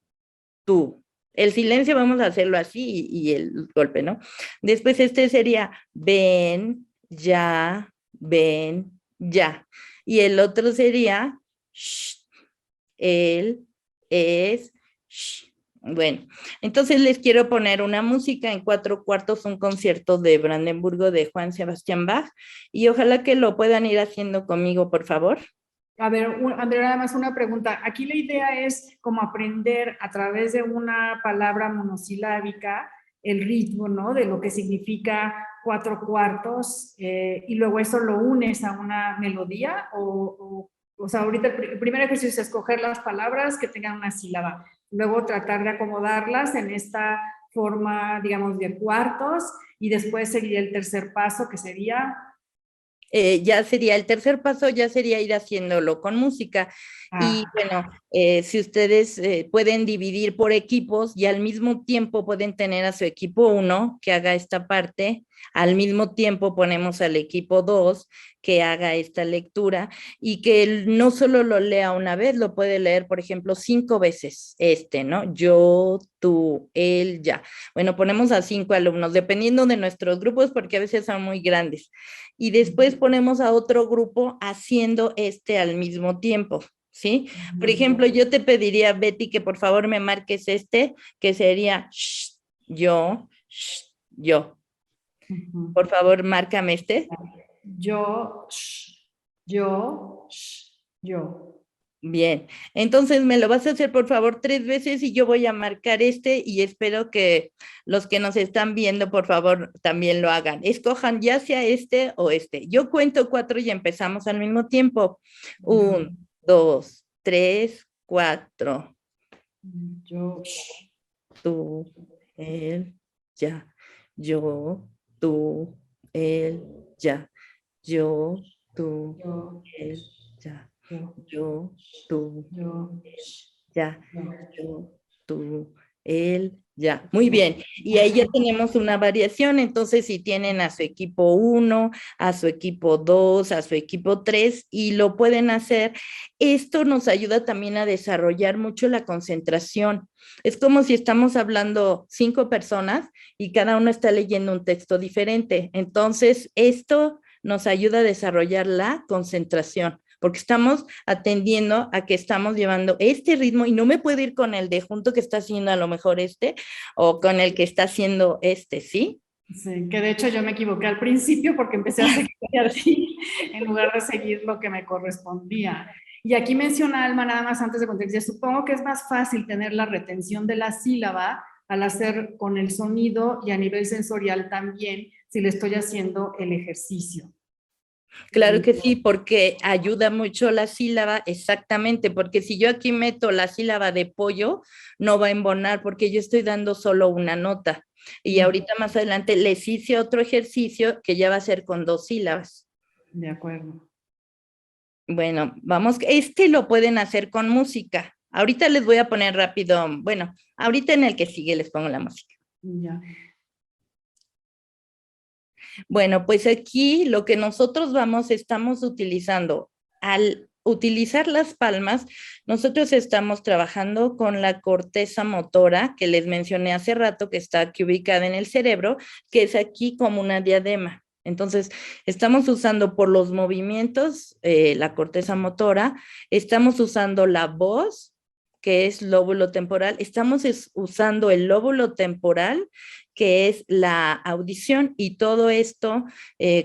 tú. El silencio vamos a hacerlo así y el golpe, ¿no? Después este sería ven, ya, ven, ya. Y el otro sería sh, él, es, sh. Bueno, entonces les quiero poner una música en 4/4, un concierto de Brandenburgo de Juan Sebastián Bach, y ojalá que lo puedan ir haciendo conmigo, por favor. A ver, Andrea, nada más una pregunta. Aquí la idea es como aprender a través de una palabra monosilábica el ritmo, ¿no? De lo que significa 4/4, y luego eso lo unes a una melodía o sea, ahorita el primer ejercicio es escoger las palabras que tengan una sílaba, luego tratar de acomodarlas en esta forma, digamos, de cuartos, y después seguir el tercer paso, que sería... Ya sería el tercer paso, ya sería ir haciéndolo con música. Y bueno, si ustedes pueden dividir por equipos y al mismo tiempo pueden tener a su equipo 1 que haga esta parte, al mismo tiempo ponemos al equipo 2 que haga esta lectura y que él no solo lo lea una vez, lo puede leer, por ejemplo, 5 veces, ¿no? Yo, tú, él, ya. Bueno, ponemos a 5 alumnos, dependiendo de nuestros grupos, porque a veces son muy grandes. Y después ponemos a otro grupo haciendo al mismo tiempo, ¿sí? Por ejemplo, yo te pediría, Betty, que por favor me marques que sería yo, yo. Por favor, márcame Yo, yo, yo. Bien, entonces me lo vas a hacer por favor 3 veces y yo voy a marcar y espero que los que nos están viendo por favor también lo hagan. Escojan ya sea o este. Yo cuento 4 y empezamos al mismo tiempo. 1, 2, 3, 4. Yo, tú, él, ya. Yo, tú, él, ya. Yo, tú, él, ya. Yo, tú, ya. Yo, tú, él, ya. Muy bien. Y ahí ya tenemos una variación. Entonces, si tienen a su equipo 1, a su equipo 2, a su equipo 3 y lo pueden hacer, esto nos ayuda también a desarrollar mucho la concentración. Es como si estamos hablando 5 personas y cada uno está leyendo un texto diferente. Entonces, esto nos ayuda a desarrollar la concentración, porque estamos atendiendo a que estamos llevando este ritmo y no me puedo ir con el de junto que está haciendo a lo mejor o con el que está haciendo ¿sí? Sí, que de hecho yo me equivoqué al principio porque empecé a seguir así en lugar de seguir lo que me correspondía. Y aquí menciona Alma, nada más antes de contestar, supongo que es más fácil tener la retención de la sílaba al hacer con el sonido y a nivel sensorial también si le estoy haciendo el ejercicio. Claro que sí, porque ayuda mucho la sílaba, exactamente, porque si yo aquí meto la sílaba de pollo, no va a embonar porque yo estoy dando solo una nota. Y ahorita más adelante les hice otro ejercicio que ya va a ser con 2 sílabas. De acuerdo. Bueno, vamos, lo pueden hacer con música. Ahorita les voy a poner rápido, bueno, ahorita en el que sigue les pongo la música. Ya. Bueno, pues aquí lo que nosotros estamos utilizando, al utilizar las palmas, nosotros estamos trabajando con la corteza motora que les mencioné hace rato, que está aquí ubicada en el cerebro, que es aquí como una diadema. Entonces, estamos usando por los movimientos la corteza motora, estamos usando la voz, que es lóbulo temporal, estamos usando el lóbulo temporal, que es la audición, y todo esto,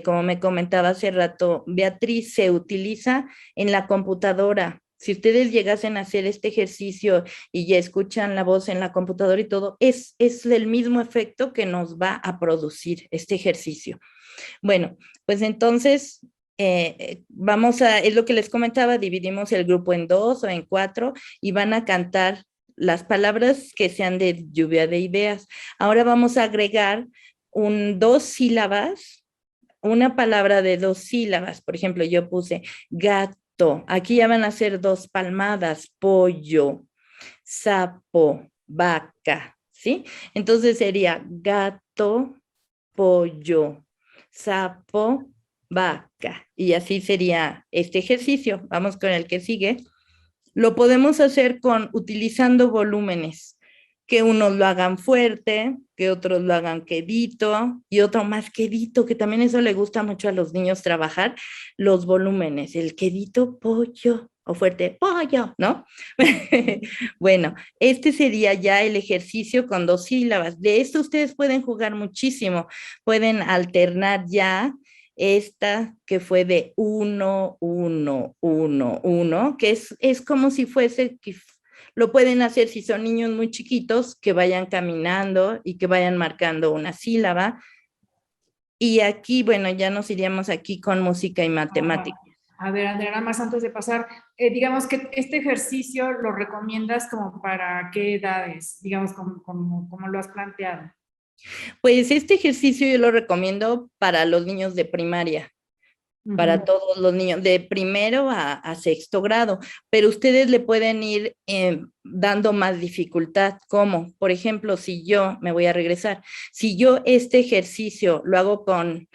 como me comentaba hace rato Beatriz, se utiliza en la computadora. Si ustedes llegasen a hacer este ejercicio y ya escuchan la voz en la computadora y todo, es el mismo efecto que nos va a producir este ejercicio. Bueno, pues entonces es lo que les comentaba, dividimos el grupo en 2 o en 4 y van a cantar las palabras que sean de lluvia de ideas. Ahora vamos a agregar 2 sílabas, una palabra de 2 sílabas. Por ejemplo, yo puse gato. Aquí ya van a ser 2 palmadas, pollo, sapo, vaca, ¿sí? Entonces sería gato, pollo, sapo, vaca. Y así sería este ejercicio. Vamos con el que sigue. Lo podemos hacer utilizando volúmenes, que unos lo hagan fuerte, que otros lo hagan quedito y otro más quedito, que también eso le gusta mucho a los niños trabajar, los volúmenes, el quedito pollo o fuerte pollo, ¿no? Bueno, este sería ya el ejercicio con 2 sílabas. De esto ustedes pueden jugar muchísimo, pueden alternar ya esta que fue de 1, 1, 1, 1, que es como si fuese, lo pueden hacer si son niños muy chiquitos, que vayan caminando y que vayan marcando una sílaba. Y aquí, bueno, ya nos iríamos aquí con música y matemática. A ver, Andrea, nada más antes de pasar, digamos que este ejercicio lo recomiendas como para qué edades, digamos, como lo has planteado. Pues este ejercicio yo lo recomiendo para los niños de primaria, para todos los niños, de primero a sexto grado, pero ustedes le pueden ir dando más dificultad, como, por ejemplo, si yo, me voy a regresar, si yo este ejercicio lo hago con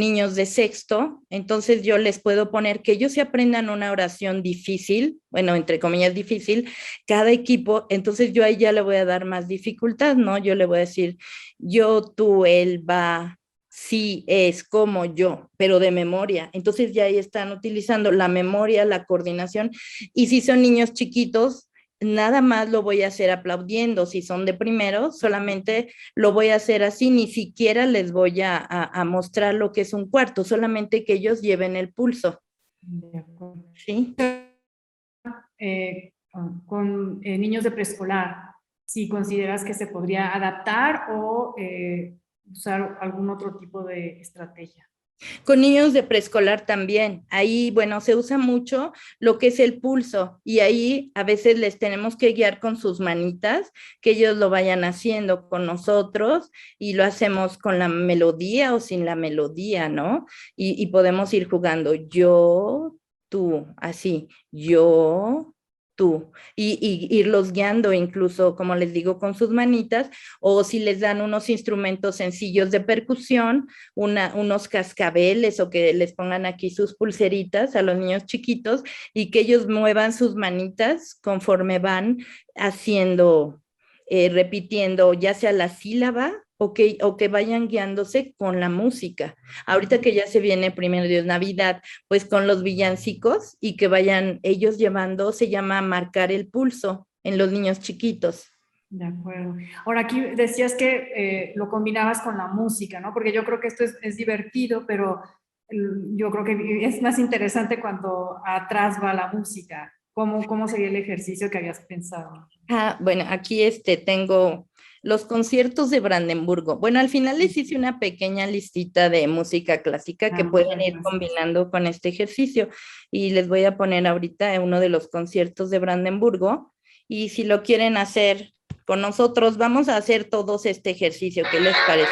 niños de sexto, entonces yo les puedo poner que ellos se aprendan una oración difícil, bueno, entre comillas difícil, cada equipo, entonces yo ahí ya le voy a dar más dificultad, ¿no? Yo le voy a decir, yo, tú, él, va, sí, es como yo, pero de memoria. Entonces ya ahí están utilizando la memoria, la coordinación. Y si son niños chiquitos, nada más lo voy a hacer aplaudiendo. Si son de primero, solamente lo voy a hacer así, ni siquiera les voy a mostrar lo que es un cuarto, solamente que ellos lleven el pulso. ¿Sí? Con niños de preescolar, si consideras que se podría adaptar o usar algún otro tipo de estrategia. Con niños de preescolar también. Ahí, bueno, se usa mucho lo que es el pulso y ahí a veces les tenemos que guiar con sus manitas, que ellos lo vayan haciendo con nosotros y lo hacemos con la melodía o sin la melodía, ¿no? Y podemos ir jugando yo, tú, así, yo, tú, y irlos guiando incluso, como les digo, con sus manitas, o si les dan unos instrumentos sencillos de percusión, unos cascabeles o que les pongan aquí sus pulseritas a los niños chiquitos y que ellos muevan sus manitas conforme van haciendo, repitiendo ya sea la sílaba o que vayan guiándose con la música. Ahorita que ya se viene primero Dios Navidad, pues con los villancicos y que vayan ellos llevando, se llama marcar el pulso en los niños chiquitos. De acuerdo. Ahora aquí decías que lo combinabas con la música, ¿no? Porque yo creo que esto es divertido, pero yo creo que es más interesante cuando atrás va la música. ¿Cómo sería el ejercicio que habías pensado? Bueno, aquí tengo los conciertos de Brandenburgo. Bueno, al final les hice una pequeña listita de música clásica que pueden ir combinando con este ejercicio y les voy a poner ahorita uno de los conciertos de Brandenburgo y si lo quieren hacer con nosotros, vamos a hacer todos este ejercicio. ¿Qué les parece?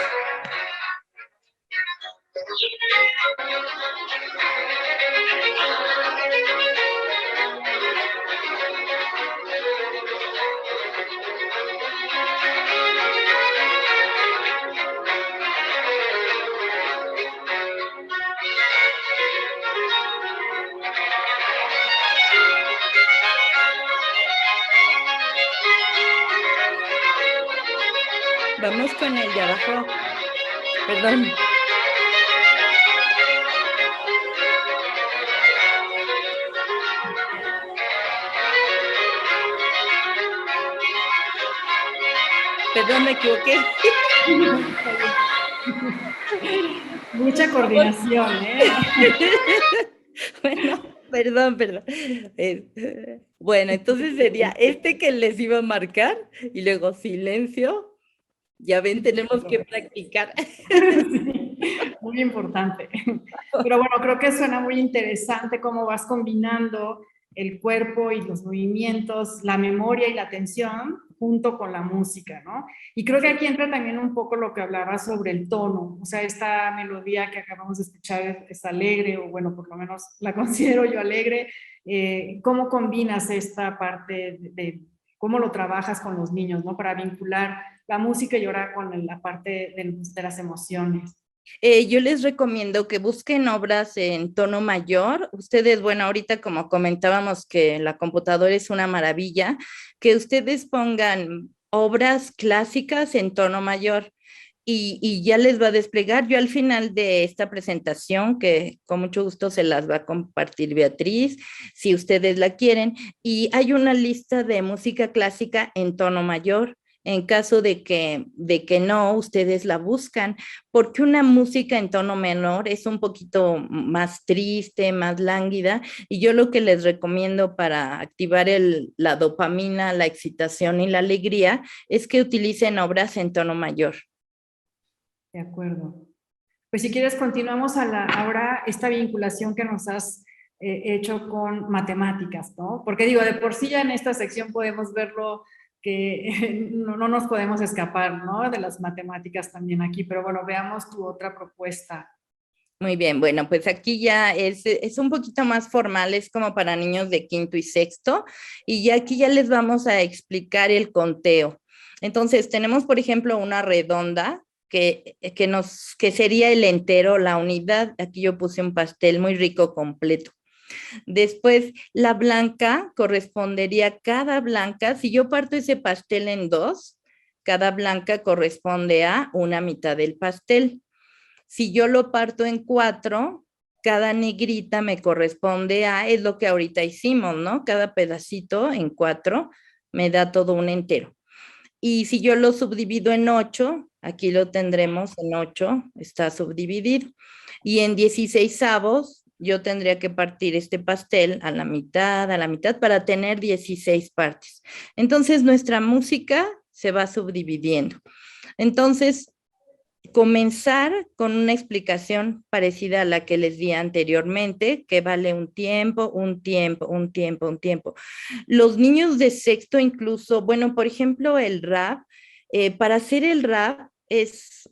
Vamos con el de abajo. Perdón. Perdón, me equivoqué. Mucha coordinación, ¿eh? Bueno, perdón. Bueno, entonces sería este que les iba a marcar y luego silencio. Ya ven, tenemos que practicar. Sí, muy importante. Pero bueno, creo que suena muy interesante cómo vas combinando el cuerpo y los movimientos, la memoria y la atención junto con la música, ¿no? Y creo que aquí entra también un poco lo que hablaba sobre el tono, o sea, esta melodía que acabamos de escuchar es alegre, o bueno, por lo menos la considero yo alegre. ¿Cómo combinas esta parte de cómo lo trabajas con los niños, ¿no? Para vincular la música y ahora con la parte de las emociones. Yo les recomiendo que busquen obras en tono mayor. Ustedes, bueno, ahorita como comentábamos que la computadora es una maravilla, que ustedes pongan obras clásicas en tono mayor y ya les va a desplegar. Yo al final de esta presentación, que con mucho gusto se las va a compartir Beatriz, si ustedes la quieren, y hay una lista de música clásica en tono mayor. En caso de que no, ustedes la buscan, porque una música en tono menor es un poquito más triste, más lánguida, y yo lo que les recomiendo para activar la dopamina, la excitación y la alegría es que utilicen obras en tono mayor. De acuerdo. Pues si quieres, continuamos ahora esta vinculación que nos has hecho con matemáticas, ¿no? Porque digo, de por sí ya en esta sección podemos verlo que no nos podemos escapar, ¿no? De las matemáticas también aquí, pero bueno, veamos tu otra propuesta. Muy bien, bueno, pues aquí ya es un poquito más formal, es como para niños de quinto y sexto, y ya aquí ya les vamos a explicar el conteo. Entonces, tenemos, por ejemplo, una redonda que sería el entero, la unidad. Aquí yo puse un pastel muy rico completo. Después, la blanca correspondería cada blanca. Si yo parto ese pastel en dos, cada blanca corresponde a una mitad del pastel. Si yo lo parto en cuatro, cada negrita me corresponde a, es lo que ahorita hicimos, ¿no? Cada pedacito en cuatro me da todo un entero. Y si yo lo subdivido en 8, aquí lo tendremos en 8, está subdividido. Y en 16avos, yo tendría que partir este pastel a la mitad, para tener 16 partes. Entonces, nuestra música se va subdividiendo. Entonces, comenzar con una explicación parecida a la que les di anteriormente, que vale un tiempo, un tiempo, un tiempo, un tiempo. Los niños de sexto incluso, bueno, por ejemplo, el rap, para hacer el rap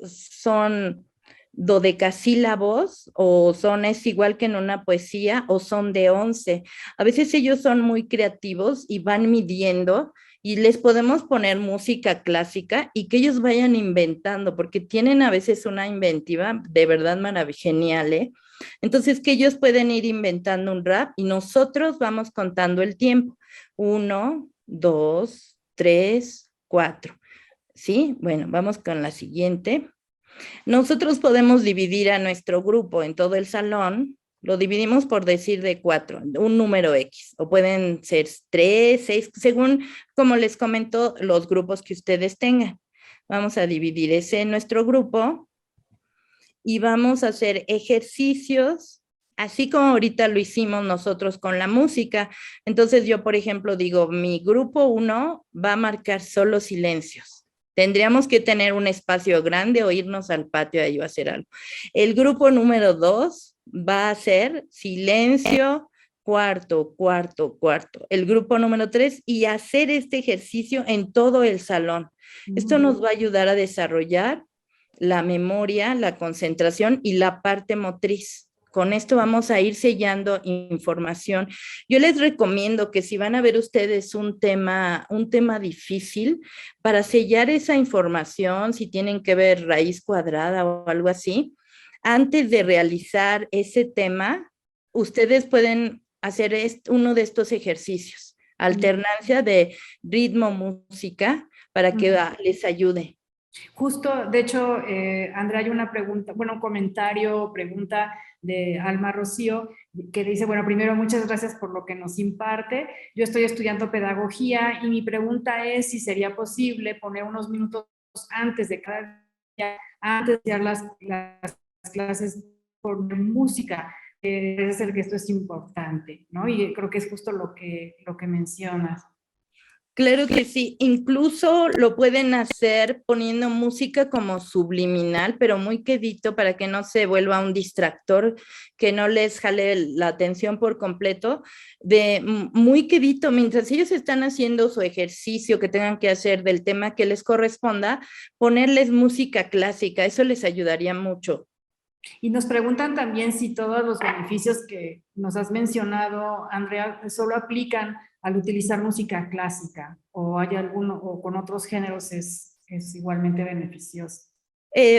son dodecasílabos o es igual que en una poesía o son de 11. A veces ellos son muy creativos y van midiendo y les podemos poner música clásica y que ellos vayan inventando, porque tienen a veces una inventiva de verdad genial, ¿eh? Entonces, que ellos pueden ir inventando un rap y nosotros vamos contando el tiempo. 1, 2, 3, 4. ¿Sí? Bueno, vamos con la siguiente. Nosotros podemos dividir a nuestro grupo en todo el salón, lo dividimos por decir de 4, un número X, o pueden ser 3, 6, según, como les comento, los grupos que ustedes tengan. Vamos a dividir ese en nuestro grupo y vamos a hacer ejercicios, así como ahorita lo hicimos nosotros con la música. Entonces yo, por ejemplo, digo, mi grupo 1 va a marcar solo silencios. Tendríamos que tener un espacio grande o irnos al patio ahí a hacer algo. El grupo número 2 va a ser silencio, cuarto, cuarto, cuarto. El grupo número 3 y hacer este ejercicio en todo el salón. Esto nos va a ayudar a desarrollar la memoria, la concentración y la parte motriz. Con esto vamos a ir sellando información. Yo les recomiendo que si van a ver ustedes un tema difícil, para sellar esa información, si tienen que ver raíz cuadrada o algo así, antes de realizar ese tema, ustedes pueden hacer uno de estos ejercicios, alternancia de ritmo, música, para que les ayude. Justo, de hecho, Andrea, hay una pregunta, bueno, un comentario, pregunta de Alma Rocío, que dice, bueno, primero, muchas gracias por lo que nos imparte. Yo estoy estudiando pedagogía y mi pregunta es si sería posible poner unos minutos antes de cada día, antes de hacer las clases por música. Es el que esto es importante, ¿no? Y creo que es justo lo que mencionas. Claro que sí, incluso lo pueden hacer poniendo música como subliminal, pero muy quedito para que no se vuelva un distractor, que no les jale la atención por completo, de muy quedito, mientras ellos están haciendo su ejercicio que tengan que hacer del tema que les corresponda, ponerles música clásica, eso les ayudaría mucho. Y nos preguntan también si todos los beneficios que nos has mencionado, Andrea, solo aplican al utilizar música clásica o hay alguno, o con otros géneros es igualmente beneficioso.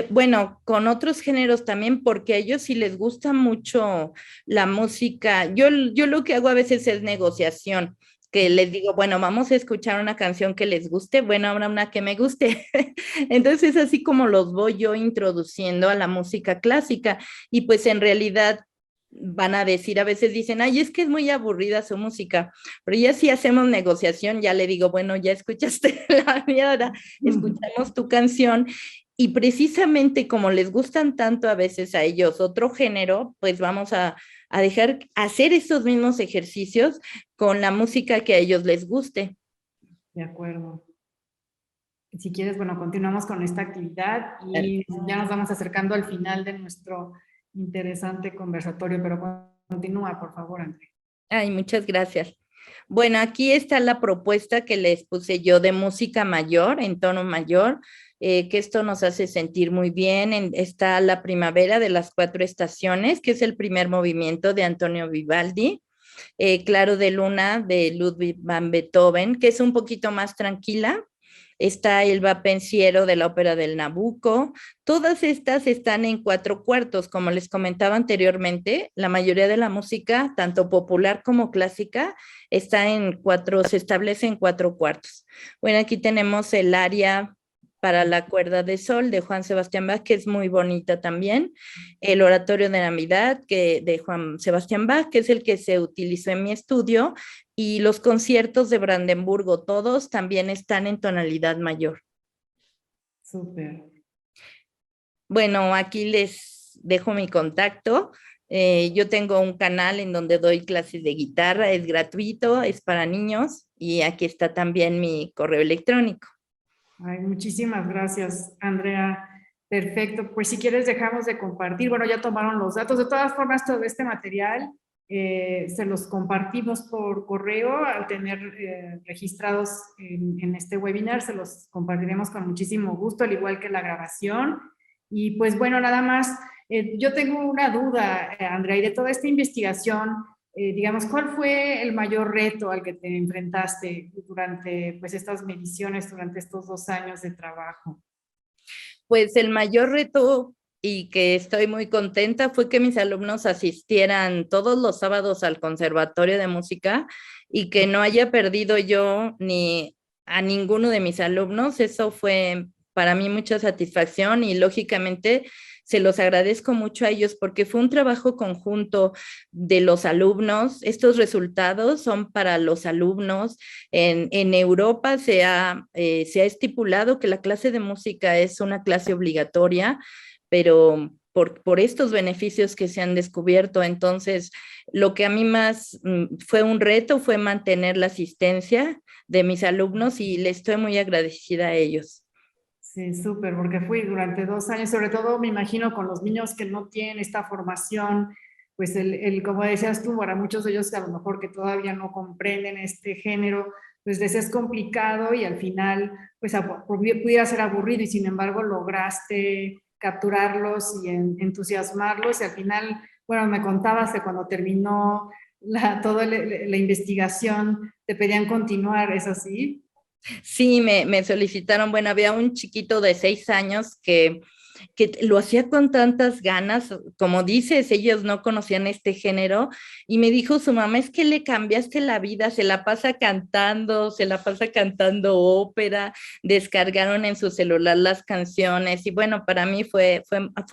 Bueno, con otros géneros también, porque a ellos sí les gusta mucho la música. Yo lo que hago a veces es negociación, que les digo, bueno, vamos a escuchar una canción que les guste, bueno, habrá una que me guste. Entonces, así como los voy yo introduciendo a la música clásica, y pues en realidad van a decir, a veces dicen, ay, es que es muy aburrida su música, pero ya si hacemos negociación, ya le digo, bueno, ya escuchaste la mía, ahora escuchamos tu canción y precisamente como les gustan tanto a veces a ellos otro género, pues vamos a dejar hacer estos mismos ejercicios con la música que a ellos les guste. De acuerdo. Si quieres, bueno, continuamos con esta actividad y ya nos vamos acercando al final de nuestro interesante conversatorio, pero continúa, por favor, Andrea. Ay, muchas gracias. Bueno, aquí está la propuesta que les puse yo de música mayor, en tono mayor, que esto nos hace sentir muy bien. Está La Primavera de las Cuatro Estaciones, que es el primer movimiento de Antonio Vivaldi. Claro de Luna de Ludwig van Beethoven, que es un poquito más tranquila. Está el Va Pensiero de la ópera del Nabucco. Todas estas están en cuatro cuartos. Como les comentaba anteriormente, la mayoría de la música, tanto popular como clásica, está en cuatro, se establece en cuatro cuartos. Bueno, aquí tenemos el aria para la cuerda de sol de Juan Sebastián Bach, que es muy bonita también. El oratorio de Navidad de Juan Sebastián Bach, que es el que se utilizó en mi estudio, y los conciertos de Brandenburgo, todos también están en tonalidad mayor. Súper. Bueno, aquí les dejo mi contacto. Yo tengo un canal en donde doy clases de guitarra, es gratuito, es para niños y aquí está también mi correo electrónico. Ay, muchísimas gracias, Andrea. Perfecto. Pues si quieres dejamos de compartir. Bueno, ya tomaron los datos. De todas formas, todo este material se los compartimos por correo al tener registrados en este webinar. Se los compartiremos con muchísimo gusto, al igual que la grabación. Y pues bueno, nada más, yo tengo una duda, Andrea, y de toda esta investigación, digamos, ¿cuál fue el mayor reto al que te enfrentaste durante pues, estas mediciones, durante estos 2 años de trabajo? Pues el mayor reto y que estoy muy contenta fue que mis alumnos asistieran todos los sábados al Conservatorio de Música y que no haya perdido yo ni a ninguno de mis alumnos. Eso fue para mí mucha satisfacción y lógicamente se los agradezco mucho a ellos porque fue un trabajo conjunto de los alumnos. Estos resultados son para los alumnos. En Europa se ha estipulado que la clase de música es una clase obligatoria, pero por estos beneficios que se han descubierto. Entonces, lo que a mí más fue un reto fue mantener la asistencia de mis alumnos y le estoy muy agradecida a ellos. Sí, súper, porque fui durante 2 años, sobre todo me imagino con los niños que no tienen esta formación, pues como decías tú, para muchos de ellos a lo mejor que todavía no comprenden este género, pues les es complicado y al final pues pudiera ser aburrido y sin embargo lograste capturarlos y entusiasmarlos y al final, bueno, me contabas que cuando terminó toda la investigación te pedían continuar, ¿es así? Sí, me solicitaron, bueno, había un chiquito de 6 años que lo hacía con tantas ganas, como dices, ellos no conocían este género, y me dijo su mamá, es que le cambiaste la vida, se la pasa cantando ópera, descargaron en su celular las canciones, y bueno, para mí fue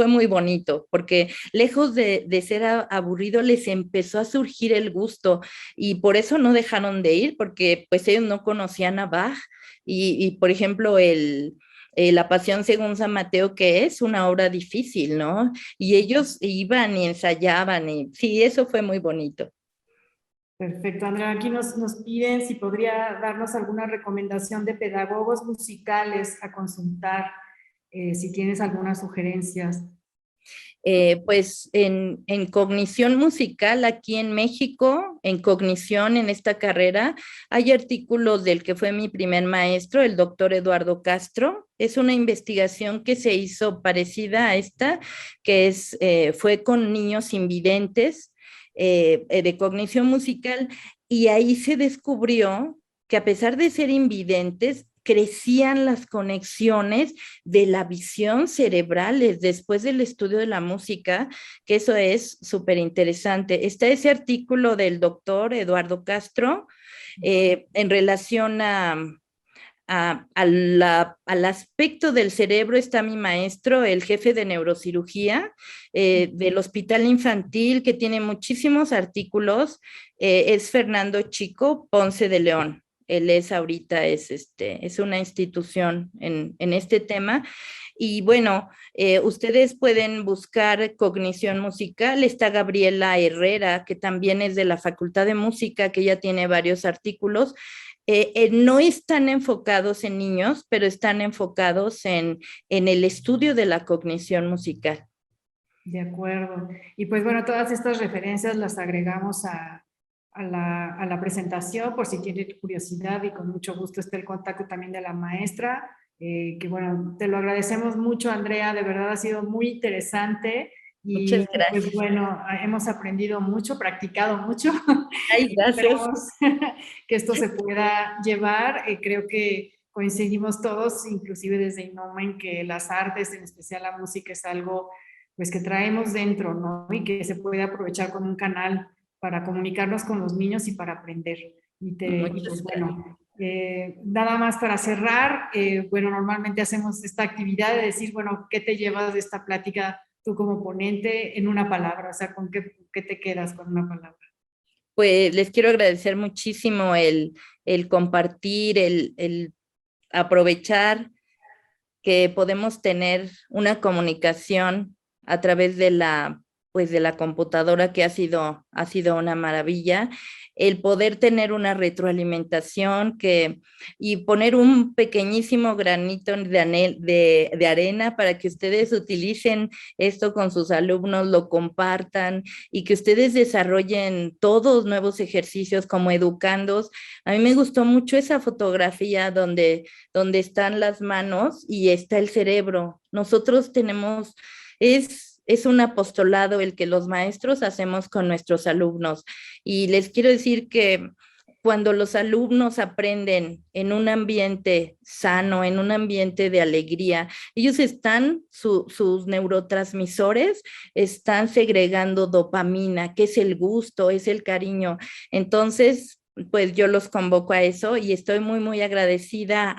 muy bonito, porque lejos de ser aburrido, les empezó a surgir el gusto, y por eso no dejaron de ir, porque pues ellos no conocían a Bach, y por ejemplo, la Pasión según San Mateo, que es una obra difícil, ¿no? Y ellos iban y ensayaban, y sí, eso fue muy bonito. Perfecto, Andrea. Aquí nos piden si podría darnos alguna recomendación de pedagogos musicales a consultar, si tienes algunas sugerencias. Pues en cognición musical aquí en México, en cognición en esta carrera, hay artículos del que fue mi primer maestro, el doctor Eduardo Castro. Es una investigación que se hizo parecida a esta, fue con niños invidentes de cognición musical y ahí se descubrió que a pesar de ser invidentes, crecían las conexiones de la visión cerebrales después del estudio de la música, que eso es súper interesante. Está ese artículo del doctor Eduardo Castro en relación al aspecto del cerebro. Está mi maestro, el jefe de neurocirugía del Hospital Infantil, que tiene muchísimos artículos, es Fernando Chico Ponce de León. Él es ahorita, es una institución en este tema. Y bueno, ustedes pueden buscar cognición musical. Está Gabriela Herrera, que también es de la Facultad de Música, que ya tiene varios artículos. No están enfocados en niños, pero están enfocados en el estudio de la cognición musical. De acuerdo. Y pues bueno, todas estas referencias las agregamos a la presentación por si tienen curiosidad, y con mucho gusto está el contacto también de la maestra, que bueno, te lo agradecemos mucho, Andrea, de verdad ha sido muy interesante. Y muchas gracias. pues bueno, hemos aprendido mucho, practicado mucho. Ay, gracias. Esperemos que esto se pueda llevar. Creo que coincidimos todos, inclusive desde INOMA, en que las artes, en especial la música, es algo pues que traemos dentro, ¿no? Y que se puede aprovechar como un canal para comunicarnos con los niños y para aprender. Y pues bueno, nada más para cerrar, bueno, normalmente hacemos esta actividad de decir, bueno, ¿qué te llevas de esta plática tú como ponente en una palabra? O sea, ¿con qué te quedas con una palabra? Pues les quiero agradecer muchísimo el compartir, el aprovechar que podemos tener una comunicación a través de la computadora, que ha sido una maravilla, el poder tener una retroalimentación y poner un pequeñísimo granito de arena para que ustedes utilicen esto con sus alumnos, lo compartan y que ustedes desarrollen todos nuevos ejercicios como educandos. A mí me gustó mucho esa fotografía donde están las manos y está el cerebro. Nosotros tenemos, es un apostolado el que los maestros hacemos con nuestros alumnos. Y les quiero decir que cuando los alumnos aprenden en un ambiente sano, en un ambiente de alegría, ellos sus neurotransmisores están segregando dopamina, que es el gusto, es el cariño. Entonces, pues yo los convoco a eso y estoy muy, muy agradecida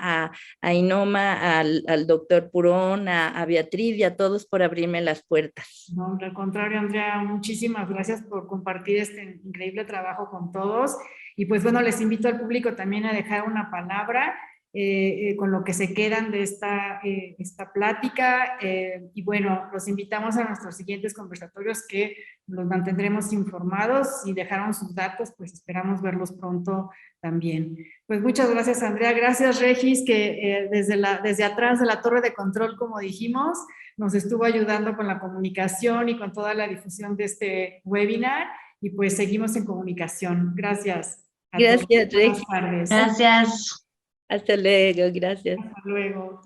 a INOMA, al doctor Purón, a Beatriz y a todos por abrirme las puertas. No, al contrario, Andrea, muchísimas gracias por compartir este increíble trabajo con todos. Y pues bueno, les invito al público también a dejar una palabra con lo que se quedan de esta plática. Y bueno, los invitamos a nuestros siguientes conversatorios, que los mantendremos informados. Si dejaron sus datos, pues esperamos verlos pronto también. Pues muchas gracias, Andrea. Gracias, Regis, que desde atrás de la torre de control, como dijimos, nos estuvo ayudando con la comunicación y con toda la difusión de este webinar. Y pues seguimos en comunicación. Gracias. Gracias, Regis. Buenas tardes. Gracias. Hasta luego, gracias. Hasta luego.